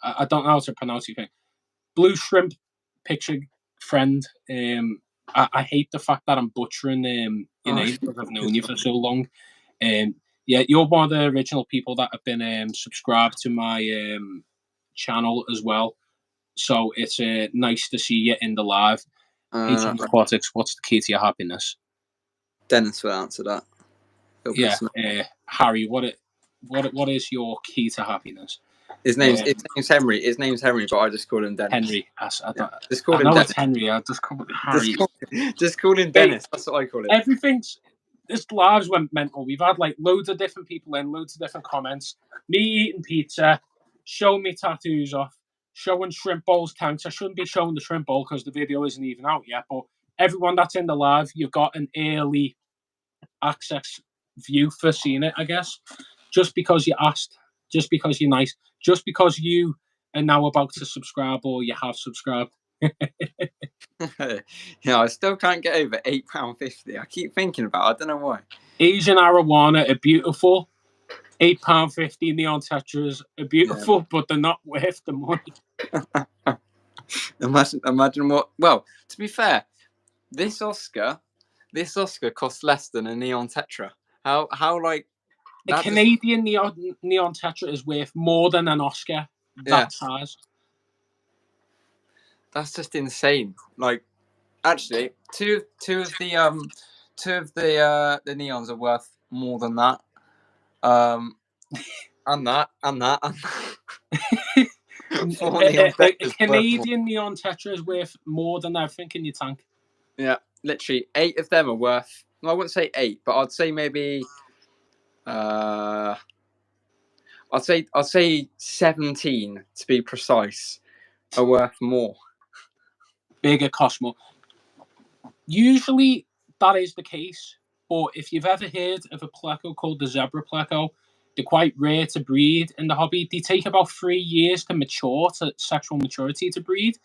I don't know how to pronounce it. Blue shrimp picture friend. I hate the fact that I'm butchering your name because I've known you for so long. Yeah, you're one of the original people that have been subscribed to my channel as well. So it's nice to see you in the live. Aquatics, what's the key to your happiness? Dennis will answer that. Yeah, Harry, what is your key to happiness? His name's Henry. His name's Henry, but I just call him Dennis. Henry. Just call him know Dennis. It's Henry. I just call him Harry. Just call him Dennis. That's what I call it. This lives went mental. We've had like loads of different people in, loads of different comments. Me eating pizza, showing me tattoos off, showing shrimp bowls tanks. I shouldn't be showing the shrimp bowl because the video isn't even out yet. But everyone that's in the live, you've got an early access view for seeing it, I guess. Just because you asked, just because you're nice, just because you are now about to subscribe or you have subscribed. I still can't get over £8.50. I keep thinking about it. I don't know why. Asian arowana are beautiful. £8.50 neon tetras are beautiful, but they're not worth the money. Imagine what. Well, to be fair, this Oscar costs less than a neon tetra. How like a Canadian neon tetra is worth more than an Oscar that size. That's just insane. Like, actually, two of the neons are worth more than that. And that. A Canadian neon tetra is worth more than everything in your tank. Yeah, literally 8 of them are worth. Well, I wouldn't say 8, but I'd say maybe. I'd say 17 to be precise are worth more. Bigger, cost more. Usually that is the case, but if you've ever heard of a pleco called the zebra pleco, they're quite rare to breed in the hobby. They take about 3 years to mature to sexual maturity to breed,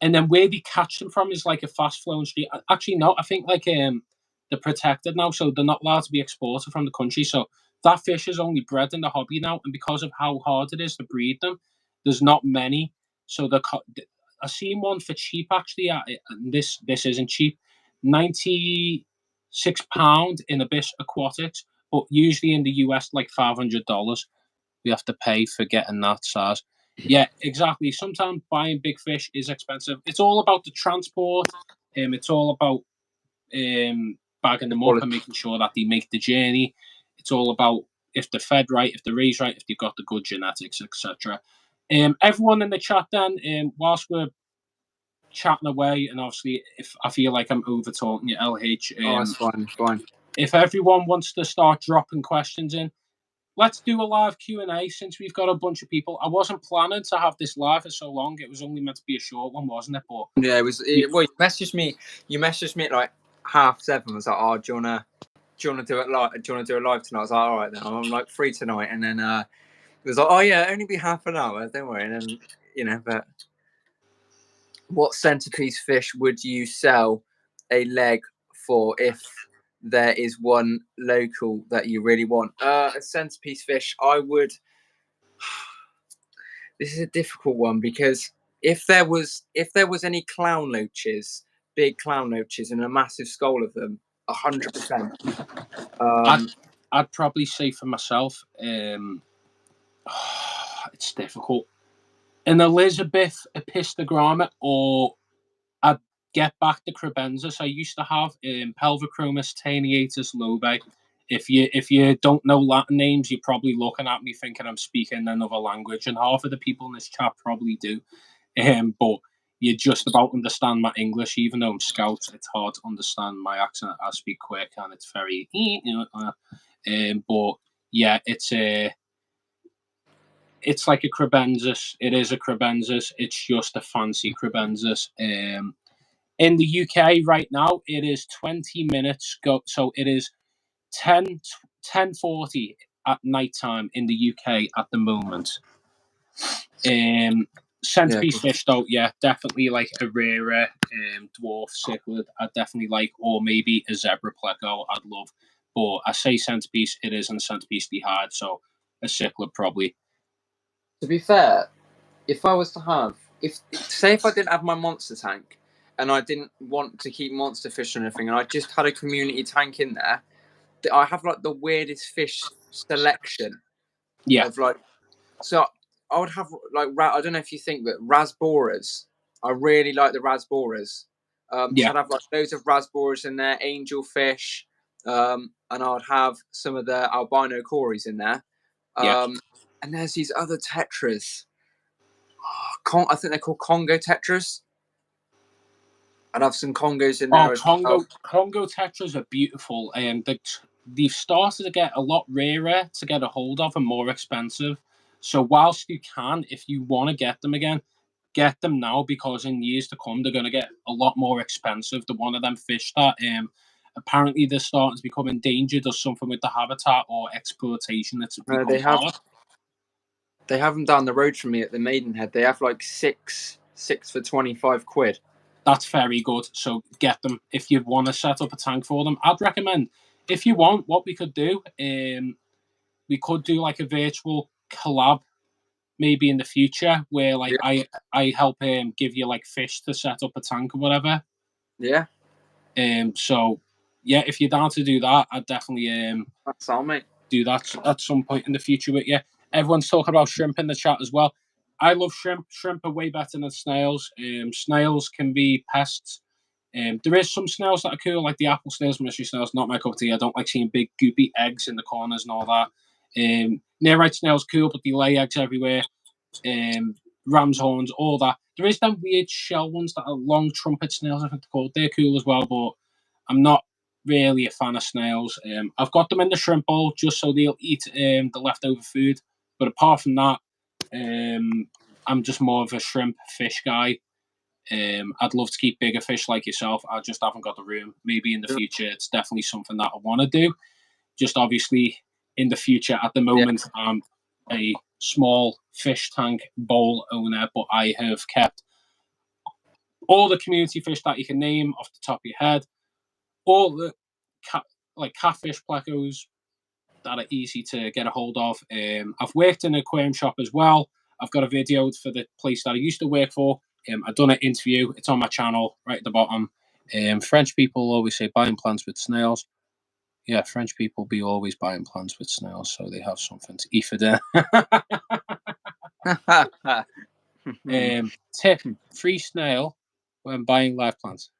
and then where they catch them from is like a fast flowing stream. Actually, no, I think like they're protected now, so they're not allowed to be exported from the country. So that fish is only bred in the hobby now, and because of how hard it is to breed them, there's not many. So I've seen one for cheap actually. This isn't cheap. £96 in Abyss Aquatics, but usually in the US like $500 we have to pay for getting that size. Yeah, exactly. Sometimes buying big fish is expensive. It's all about the transport. It's all about bagging them up and making sure that they make the journey. It's all about if they're fed right, if they're raised right, if they've got the good genetics, etc. Everyone in the chat then, whilst we're chatting away, and obviously if I feel like I'm over talking you, LH. It's fine. If everyone wants to start dropping questions in, let's do a live Q&A since we've got a bunch of people. I wasn't planning to have this live for so long. It was only meant to be a short one, wasn't it? But yeah, it was. Well, you messaged me at like 7:30. I was like, oh, do you wanna do it live? Do you wanna do a live tonight? I was like, all right then. I'm like free tonight, and then was like, oh yeah, only be half an hour, don't worry. And then, you know, but what centerpiece fish would you sell a leg for if there is one local that you really want? A centerpiece fish, I would. This is a difficult one because if there was any clown loaches, big clown loaches, and a massive skull of them, 100%. I'd probably say for myself, it's difficult. An Elizabeth epistogramma, or I'd get back the crebensis I used to have, Pelvichromis taeniatus lobae. If you don't know Latin names, you're probably looking at me thinking I'm speaking another language, and half of the people in this chat probably do. But you just about understand my English, even though I'm Scout. It's hard to understand my accent. I speak quick, and it's very, but yeah, it's like a crebensis. It is a crebensis. It's just a fancy crebensis. In the UK right now, it is 20 minutes go. So it is 10:40 at night time in the UK at the moment. Centerpiece fish though, yeah, definitely like a rarer dwarf cichlid. I'd definitely like, or maybe a zebra pleco. I'd love, but I say centerpiece. It isn't a centerpiece to be hard, so a cichlid probably. To be fair, if I was to have, if I didn't have my monster tank, and I didn't want to keep monster fish or anything, and I just had a community tank in there, I have like the weirdest fish selection. Yeah. Of like, so I would have like I don't know if you think, but rasboras. I really like the rasboras. Yeah. So I'd have like loads of rasboras in there, angelfish, and I would have some of the albino cories in there. And there's these other tetras. I think they're called Congo tetras. I'd have some Congos in there as well. Congo tetras are beautiful, and they've started to get a lot rarer to get a hold of and more expensive. So whilst you can, if you want to get them again, get them now, because in years to come they're going to get a lot more expensive. The one of them fish that apparently they're starting to become endangered or something with the habitat or exploitation. It's hard. They have them down the road from me at the Maidenhead. They have like six for 25 quid. That's very good. So get them if you want to set up a tank for them. I'd recommend, if you want, what we could do, we could do like a virtual collab maybe in the future where like I help give you like fish to set up a tank or whatever. Yeah. So yeah, if you're down to do that, I'd definitely that's all, mate. Do that at some point in the future with you. Everyone's talking about shrimp in the chat as well. I love shrimp. Shrimp are way better than snails. Snails can be pests. There is some snails that are cool, like the apple snails, mystery snails. Not my cup of tea. I don't like seeing big goopy eggs in the corners and all that. Nearite snails cool, but they lay eggs everywhere. Ram's horns, all that. There is them weird shell ones that are long trumpet snails, I think they're called. They're cool as well, but I'm not really a fan of snails. I've got them in the shrimp bowl just so they'll eat the leftover food. But apart from that, I'm just more of a shrimp fish guy. I'd love to keep bigger fish like yourself. I just haven't got the room. Maybe in the future, it's definitely something that I want to do. Just obviously in the future, at the moment, I'm a small fish tank bowl owner, but I have kept all the community fish that you can name off the top of your head, all the catfish plecos that are easy to get a hold of. I've worked in an aquarium shop as well. I've got a video for the place that I used to work for. I've done an interview. It's on my channel right at the bottom. French people always say buying plants with snails. Yeah, French people be always buying plants with snails, so they have something to eat for dinner. Tip: free snail when buying live plants.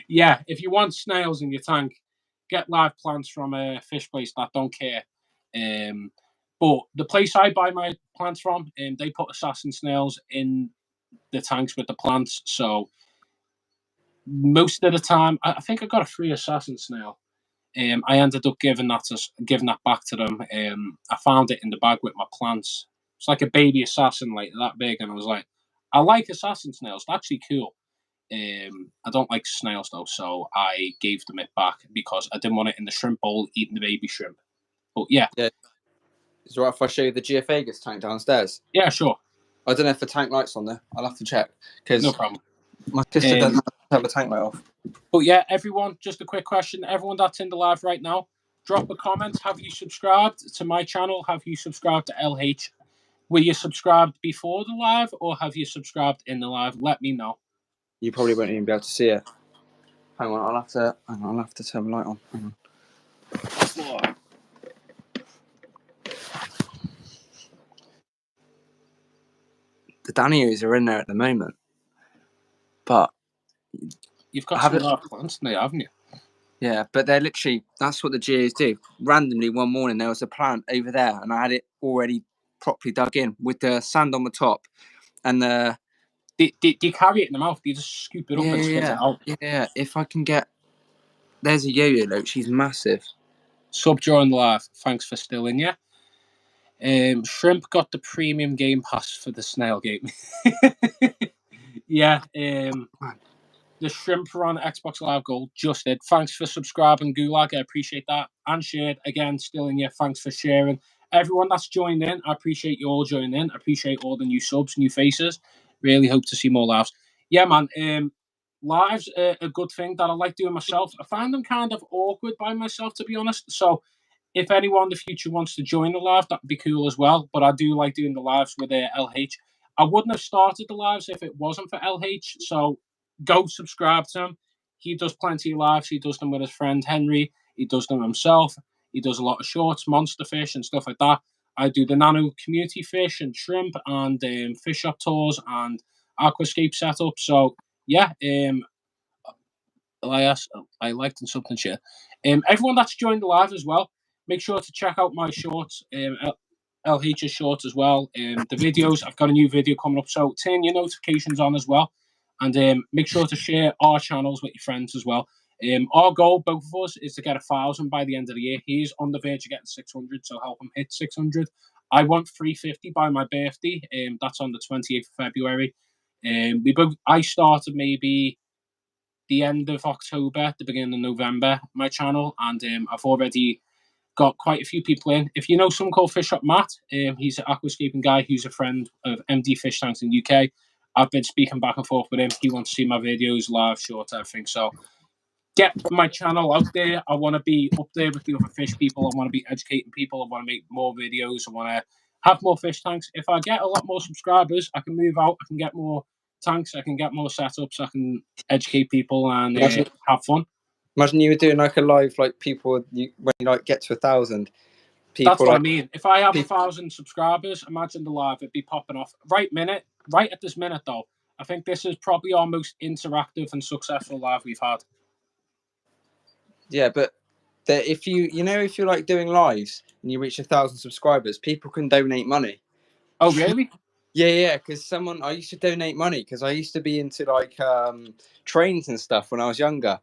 Yeah, if you want snails in your tank, get live plants from a fish place that don't care. But the place I buy my plants from, they put assassin snails in the tanks with the plants. So most of the time, I think I got a free assassin snail. I ended up giving that back to them. I found it in the bag with my plants. It's like a baby assassin, like that big, and I was like, I like assassin snails. They're actually cool. I don't like snails though, so I gave them it back because I didn't want it in the shrimp bowl eating the baby shrimp. But yeah. Is it right if I show you the Geophagus tank downstairs? Yeah, sure. I don't know if the tank light's on there. I'll have to check because No problem. my sister doesn't have the tank light off. But yeah, everyone, just a quick question. Everyone that's in the live right now, drop a comment. Have you subscribed to my channel? Have you subscribed to LH? Were you subscribed before the live or have you subscribed in the live? Let me know. You probably won't even be able to see it. Hang on, I'll have to turn the light on. Hang on. The Danios are in there at the moment, but you've got some large plants in there, haven't you? Yeah, but they're literally, that's what the Geos do. Randomly one morning there was a plant over there and I had it already properly dug in with the sand on the top and the... Do you carry it in the mouth? Do you just scoop it up and spit it out? Yeah, if I can get... There's a yo-yo loach, she's massive. Sub during the live, thanks for still in, yeah? Shrimp got the premium game pass for the snail game. Yeah, the Shrimp are on Xbox Live Gold. Just did. Thanks for subscribing, Gulag. I appreciate that. And shared. Again, still in here. Thanks for sharing. Everyone that's joined in, I appreciate you all joining in. I appreciate all the new subs, new faces. Really hope to see more lives. Yeah, man. Lives are a good thing that I like doing myself. I find them kind of awkward by myself, to be honest. So if anyone in the future wants to join the live, that'd be cool as well. But I do like doing the lives with LH. I wouldn't have started the lives if it wasn't for LH. So go subscribe to him. He does plenty of lives. He does them with his friend Henry. He does them himself. He does a lot of shorts, monster fish, and stuff like that. I do the nano community fish and shrimp and fish shop tours and aquascape setup. So yeah, I liked and something shit. Everyone that's joined the live as well, make sure to check out my shorts. LH's shorts as well. The videos, I've got a new video coming up, so turn your notifications on as well. And make sure to share our channels with your friends as well. Our goal, both of us, is to get 1,000 by the end of the year. He's on the verge of getting 600, so help him hit 600. I want 350 by my birthday. That's on the 28th of February. I started maybe the end of October, the beginning of November, my channel, and I've already got quite a few people in. If you know someone called Fish Up Matt, he's an aquascaping guy who's a friend of MD7FishTanks in the UK. I've been speaking back and forth with him. He wants to see my videos, live, short, everything. So get my channel out there. I want to be up there with the other fish people. I want to be educating people. I want to make more videos. I want to have more fish tanks. If I get a lot more subscribers, I can move out. I can get more tanks. I can get more setups. I can educate people and have fun. Imagine you were doing like a live, like people when you like get to 1,000. That's what I mean. If I have 1,000 subscribers, imagine the live, it'd be popping off. Right at this minute though, I think this is probably our most interactive and successful live we've had. Yeah, but if you're like doing lives and you reach 1,000 subscribers, people can donate money. Oh really? Yeah, because I used to donate money because I used to be into like trains and stuff when I was younger.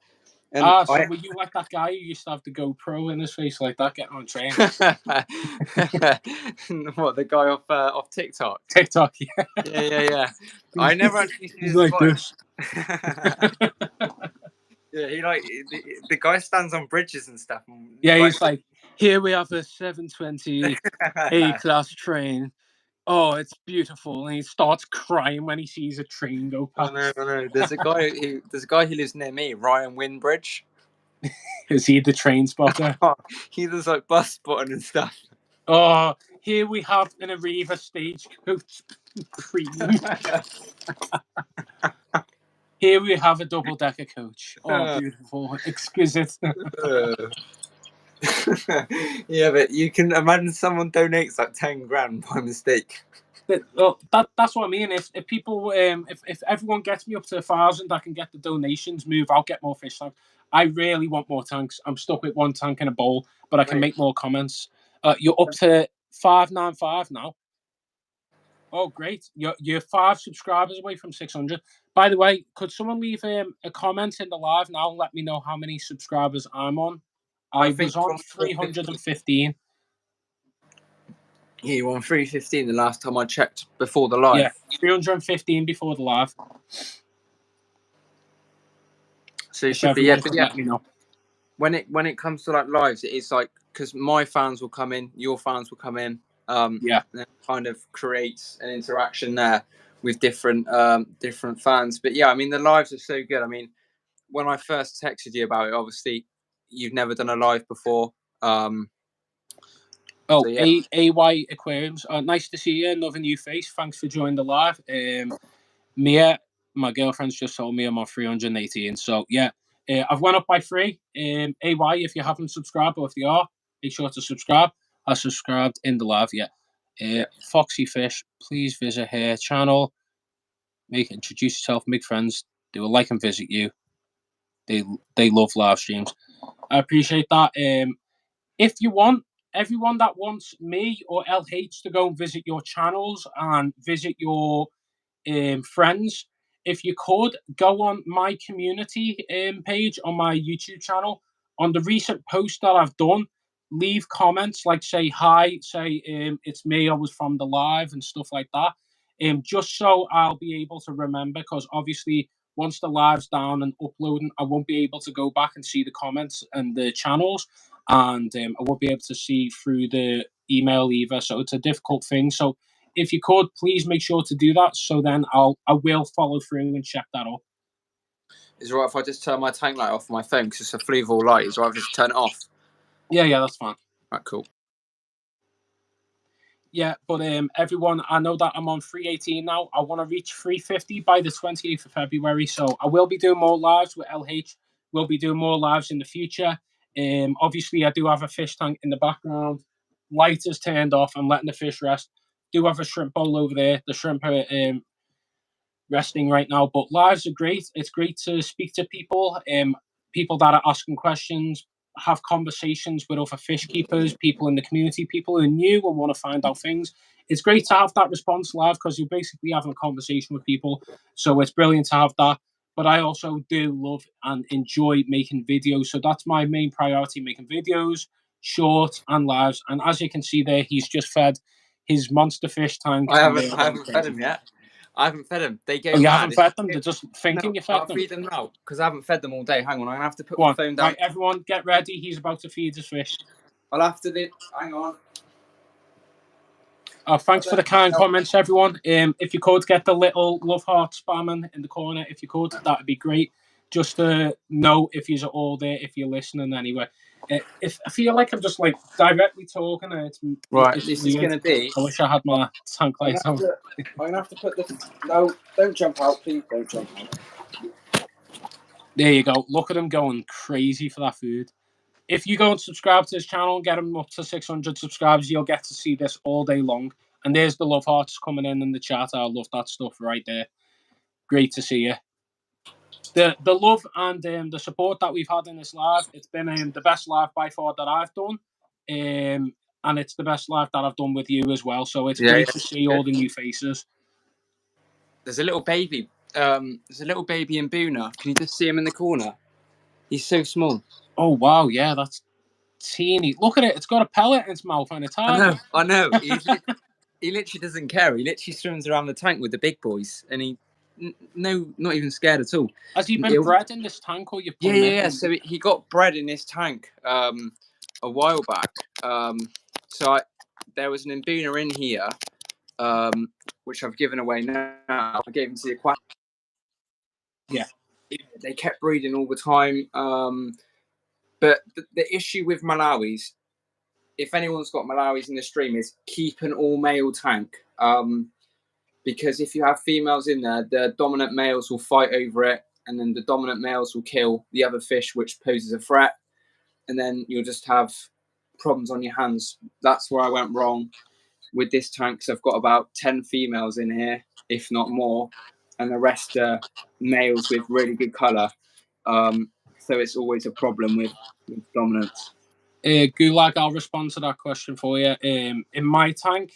And so were you like that guy who used to have the GoPro in his face like that, getting on a train? What, the guy off TikTok? TikTok, yeah. Yeah. I never actually seen He's like this. Yeah, the guy stands on bridges and stuff. Yeah, he's like, here we have a 720 A-class train. Oh, it's beautiful. And he starts crying when he sees a train go past. I know. There's a guy who lives near me, Ryan Winbridge. Is he the train spotter? He does like bus spotting and stuff. Oh, here we have an Arriva stagecoach premium. Here we have a double-decker coach. Oh, beautiful. Exquisite. Yeah, but you can imagine someone donates like 10 grand by mistake. That's what I mean. If people, if everyone gets me up to 1,000, I can get the donations, move out, get more fish tanks. I really want more tanks. I'm stuck with one tank in a bowl, but I can make more comments. You're up to 595 now. Oh, great! You're 5 subscribers away from 600. By the way, could someone leave a comment in the live now and let me know how many subscribers I'm on? I was on 315. Yeah, you were on 315 the last time I checked before the live. Yeah, 315 before the live. So you should be. Yeah, but let me know. When it comes to like lives, it is like, because my fans will come in, your fans will come in, Yeah. And it kind of creates an interaction there with different fans. But yeah, I mean, the lives are so good. I mean, when I first texted you about it, obviously you've never done a live before. Oh, so yeah. AY Aquariums. Nice to see you. Another new face. Thanks for joining the live. Mia, my girlfriend's just told me I'm on 318. So yeah, I've went up by 3. AY, if you haven't subscribed, or if you are, make sure to subscribe. I subscribed in the live. Yeah. Foxy Fish, please visit her channel. Introduce yourself, make friends. They will like and visit you. They love live streams. I appreciate that. If you want, everyone that wants me or LH to go and visit your channels and visit your friends, if you could go on my community page on my YouTube channel, on the recent post that I've done, leave comments like say hi, say it's me, I was from the live and stuff like that. Just so I'll be able to remember, because obviously once the live's down and uploading, I won't be able to go back and see the comments and the channels, and I won't be able to see through the email either. So it's a difficult thing. So if you could, please make sure to do that. So then I will follow through and check that up. Is it right if I just turn my tank light off on my phone because it's a fluval light? Is it right if I just turn it off? Yeah, that's fine. Right, cool. Yeah, but everyone, I know that I'm on 318 now. I want to reach 350 by the 28th of February. So I will be doing more lives with LH. We'll be doing more lives in the future. Obviously, I do have a fish tank in the background. Light is turned off. I'm letting the fish rest. Do have a shrimp bowl over there. The shrimp are resting right now, but lives are great. It's great to speak to people, people that are asking questions, have conversations with other fish keepers, people in the community, people who are new and want to find out things. It's great to have that response live because you're basically having a conversation with people. So it's brilliant to have that. But I also do love and enjoy making videos. So that's my main priority, making videos, short and lives. And as you can see there, he's just fed his monster fish tank. I haven't fed him yet. I haven't fed them. They go you mad. haven't fed them? They're just thinking you fed I'll them. feed them now because I haven't fed them all day. Hang on, I'm going to have to put Go my on. phone down. Right, everyone, get ready. He's about to feed his fish. I'll have to hang on. Thanks for the kind comments, everyone. If you could get the little love heart spamming in the corner, if you could, that'd be great. Just to know if you're all there, if you're listening anyway. If I feel like I'm just like directly talking, and it's right. It's this weird. is going to be. I wish I had my tank lights on. I'm going to have to put the. No, don't jump out, please. Don't jump out. There you go. Look at him going crazy for that food. If you go and subscribe to his channel and get him up to 600 subscribers, you'll get to see this all day long. And there's the love hearts coming in the chat. I love that stuff right there. Great to see you. The love and the support that we've had in this live, it's been the best live by far that I've done. And it's the best live that I've done with you as well. So it's great to see all the new faces. There's a little baby. There's a little baby in Boona. Can you just see him in the corner? He's so small. Oh, wow. Yeah, that's teeny. Look at it. It's got a pellet in its mouth and it's hard. I know. He literally doesn't care. He literally swims around the tank with the big boys, and not even scared at all. Has he been bred in this tank, or you put him in? Yeah. So he got bred in this tank a while back. There was an Mbuna in here, which I've given away now. I gave him to the aquatics. Yeah. They kept breeding all the time. But the issue with Malawis, if anyone's got Malawis in the stream, is keep an all-male tank. Because if you have females in there, the dominant males will fight over it, and then the dominant males will kill the other fish, which poses a threat. And then you'll just have problems on your hands. That's where I went wrong with this tank. So I've got about 10 females in here, if not more, and the rest are males with really good colour. So it's always a problem with dominance. Gulag, I'll respond to that question for you. In my tank,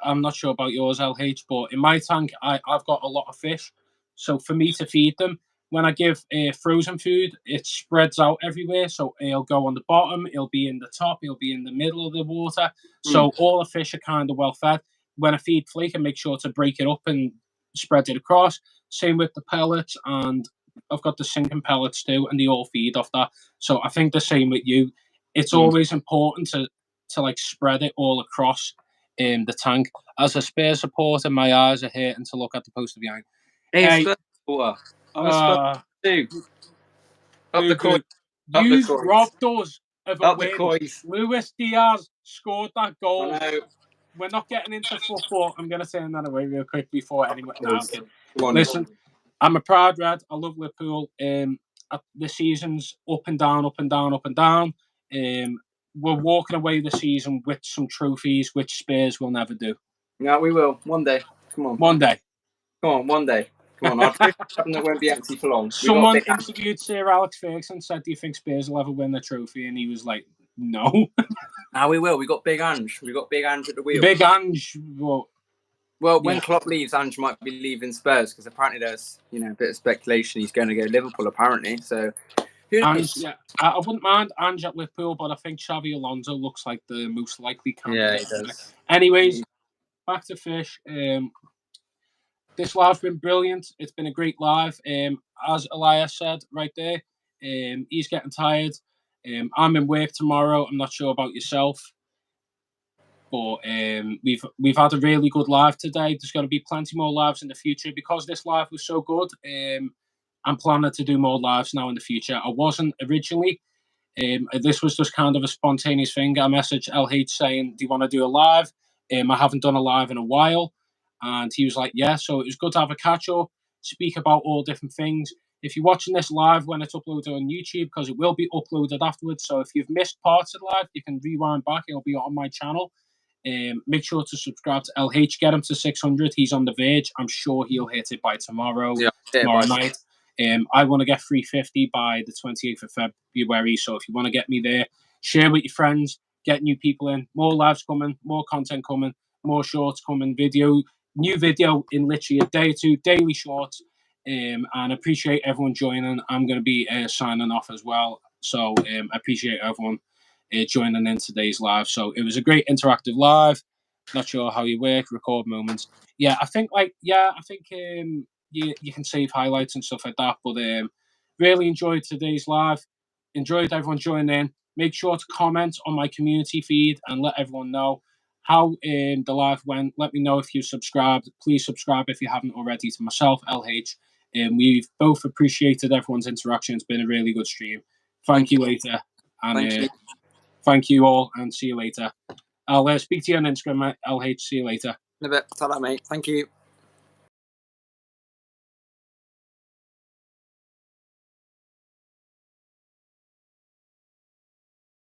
I'm not sure about yours, LH, but in my tank, I've got a lot of fish. So for me to feed them, when I give frozen food, it spreads out everywhere. So it'll go on the bottom, it'll be in the top, it'll be in the middle of the water. So all the fish are kind of well fed. When I feed flake, I make sure to break it up and spread it across. Same with the pellets, and I've got the sinking pellets too, and they all feed off that. So I think the same with you. It's always important to like spread it all across. the tank. As a Spurs supporter, my eyes are hurting to look at the poster behind. Hey, Spurs supporter. I'm a Spurs too. Up the coin. You robbed us of a Up the win. coins. Luis Diaz scored that goal. I know. We're not getting into football. I'm going to turn that away real quick before anyone. No, okay. Listen, I'm a proud Red. I love Liverpool. The season's up and down, up and down, up and down. We're walking away the season with some trophies, which Spurs will never do. No, we will. One day. Come on. One day. Come on, one day. Come on. Our cabinet won't be empty for long. Someone interviewed Sir Alex Ferguson, said, "Do you think Spurs will ever win the trophy?" And he was like, "No." We will. We got Big Ange. We got Big Ange at the wheel. Big Ange. Well, when Klopp leaves, Ange might be leaving Spurs because apparently there's a bit of speculation he's going to go Liverpool. Apparently, so who knows? Ange, I wouldn't mind Ange at Liverpool, but I think Xavi Alonso looks like the most likely candidate. Yeah, he does. Anyways, back to Fish. This live's been brilliant. It's been a great live. As Elias said right there, he's getting tired. I'm in work tomorrow. I'm not sure about yourself, but we've had a really good live today. There's going to be plenty more lives in the future because this live was so good. I'm planning to do more lives now in the future. I wasn't originally. This was just kind of a spontaneous thing. I messaged LH saying, "Do you want to do a live?" I haven't done a live in a while. And he was like, "Yeah." So it was good to have a catch-up, speak about all different things. If you're watching this live when it's uploaded on YouTube, because it will be uploaded afterwards. So if you've missed parts of the live, you can rewind back. It'll be on my channel. Make sure to subscribe to LH. Get him to 600. He's on the verge. I'm sure he'll hit it by tomorrow night. I want to get 350 by the 28th of February. So if you want to get me there, share with your friends, get new people in. More lives coming, more content coming, more shorts coming, new video in literally a day or two, daily shorts. And I appreciate everyone joining. I'm going to be signing off as well. So I appreciate everyone joining in today's live. So it was a great interactive live. Not sure how you work, record moments. Yeah, I think you can save highlights and stuff like that. But really enjoyed today's live. Enjoyed everyone joining in. Make sure to comment on my community feed and let everyone know how the live went. Let me know if you subscribed. Please subscribe if you haven't already to myself, LH. We've both appreciated everyone's interaction. It's been a really good stream. Thank you later. And thank you all, and see you later. I'll speak to you on Instagram, LH. See you later. In a bit. Ta-ra, mate. Thank you.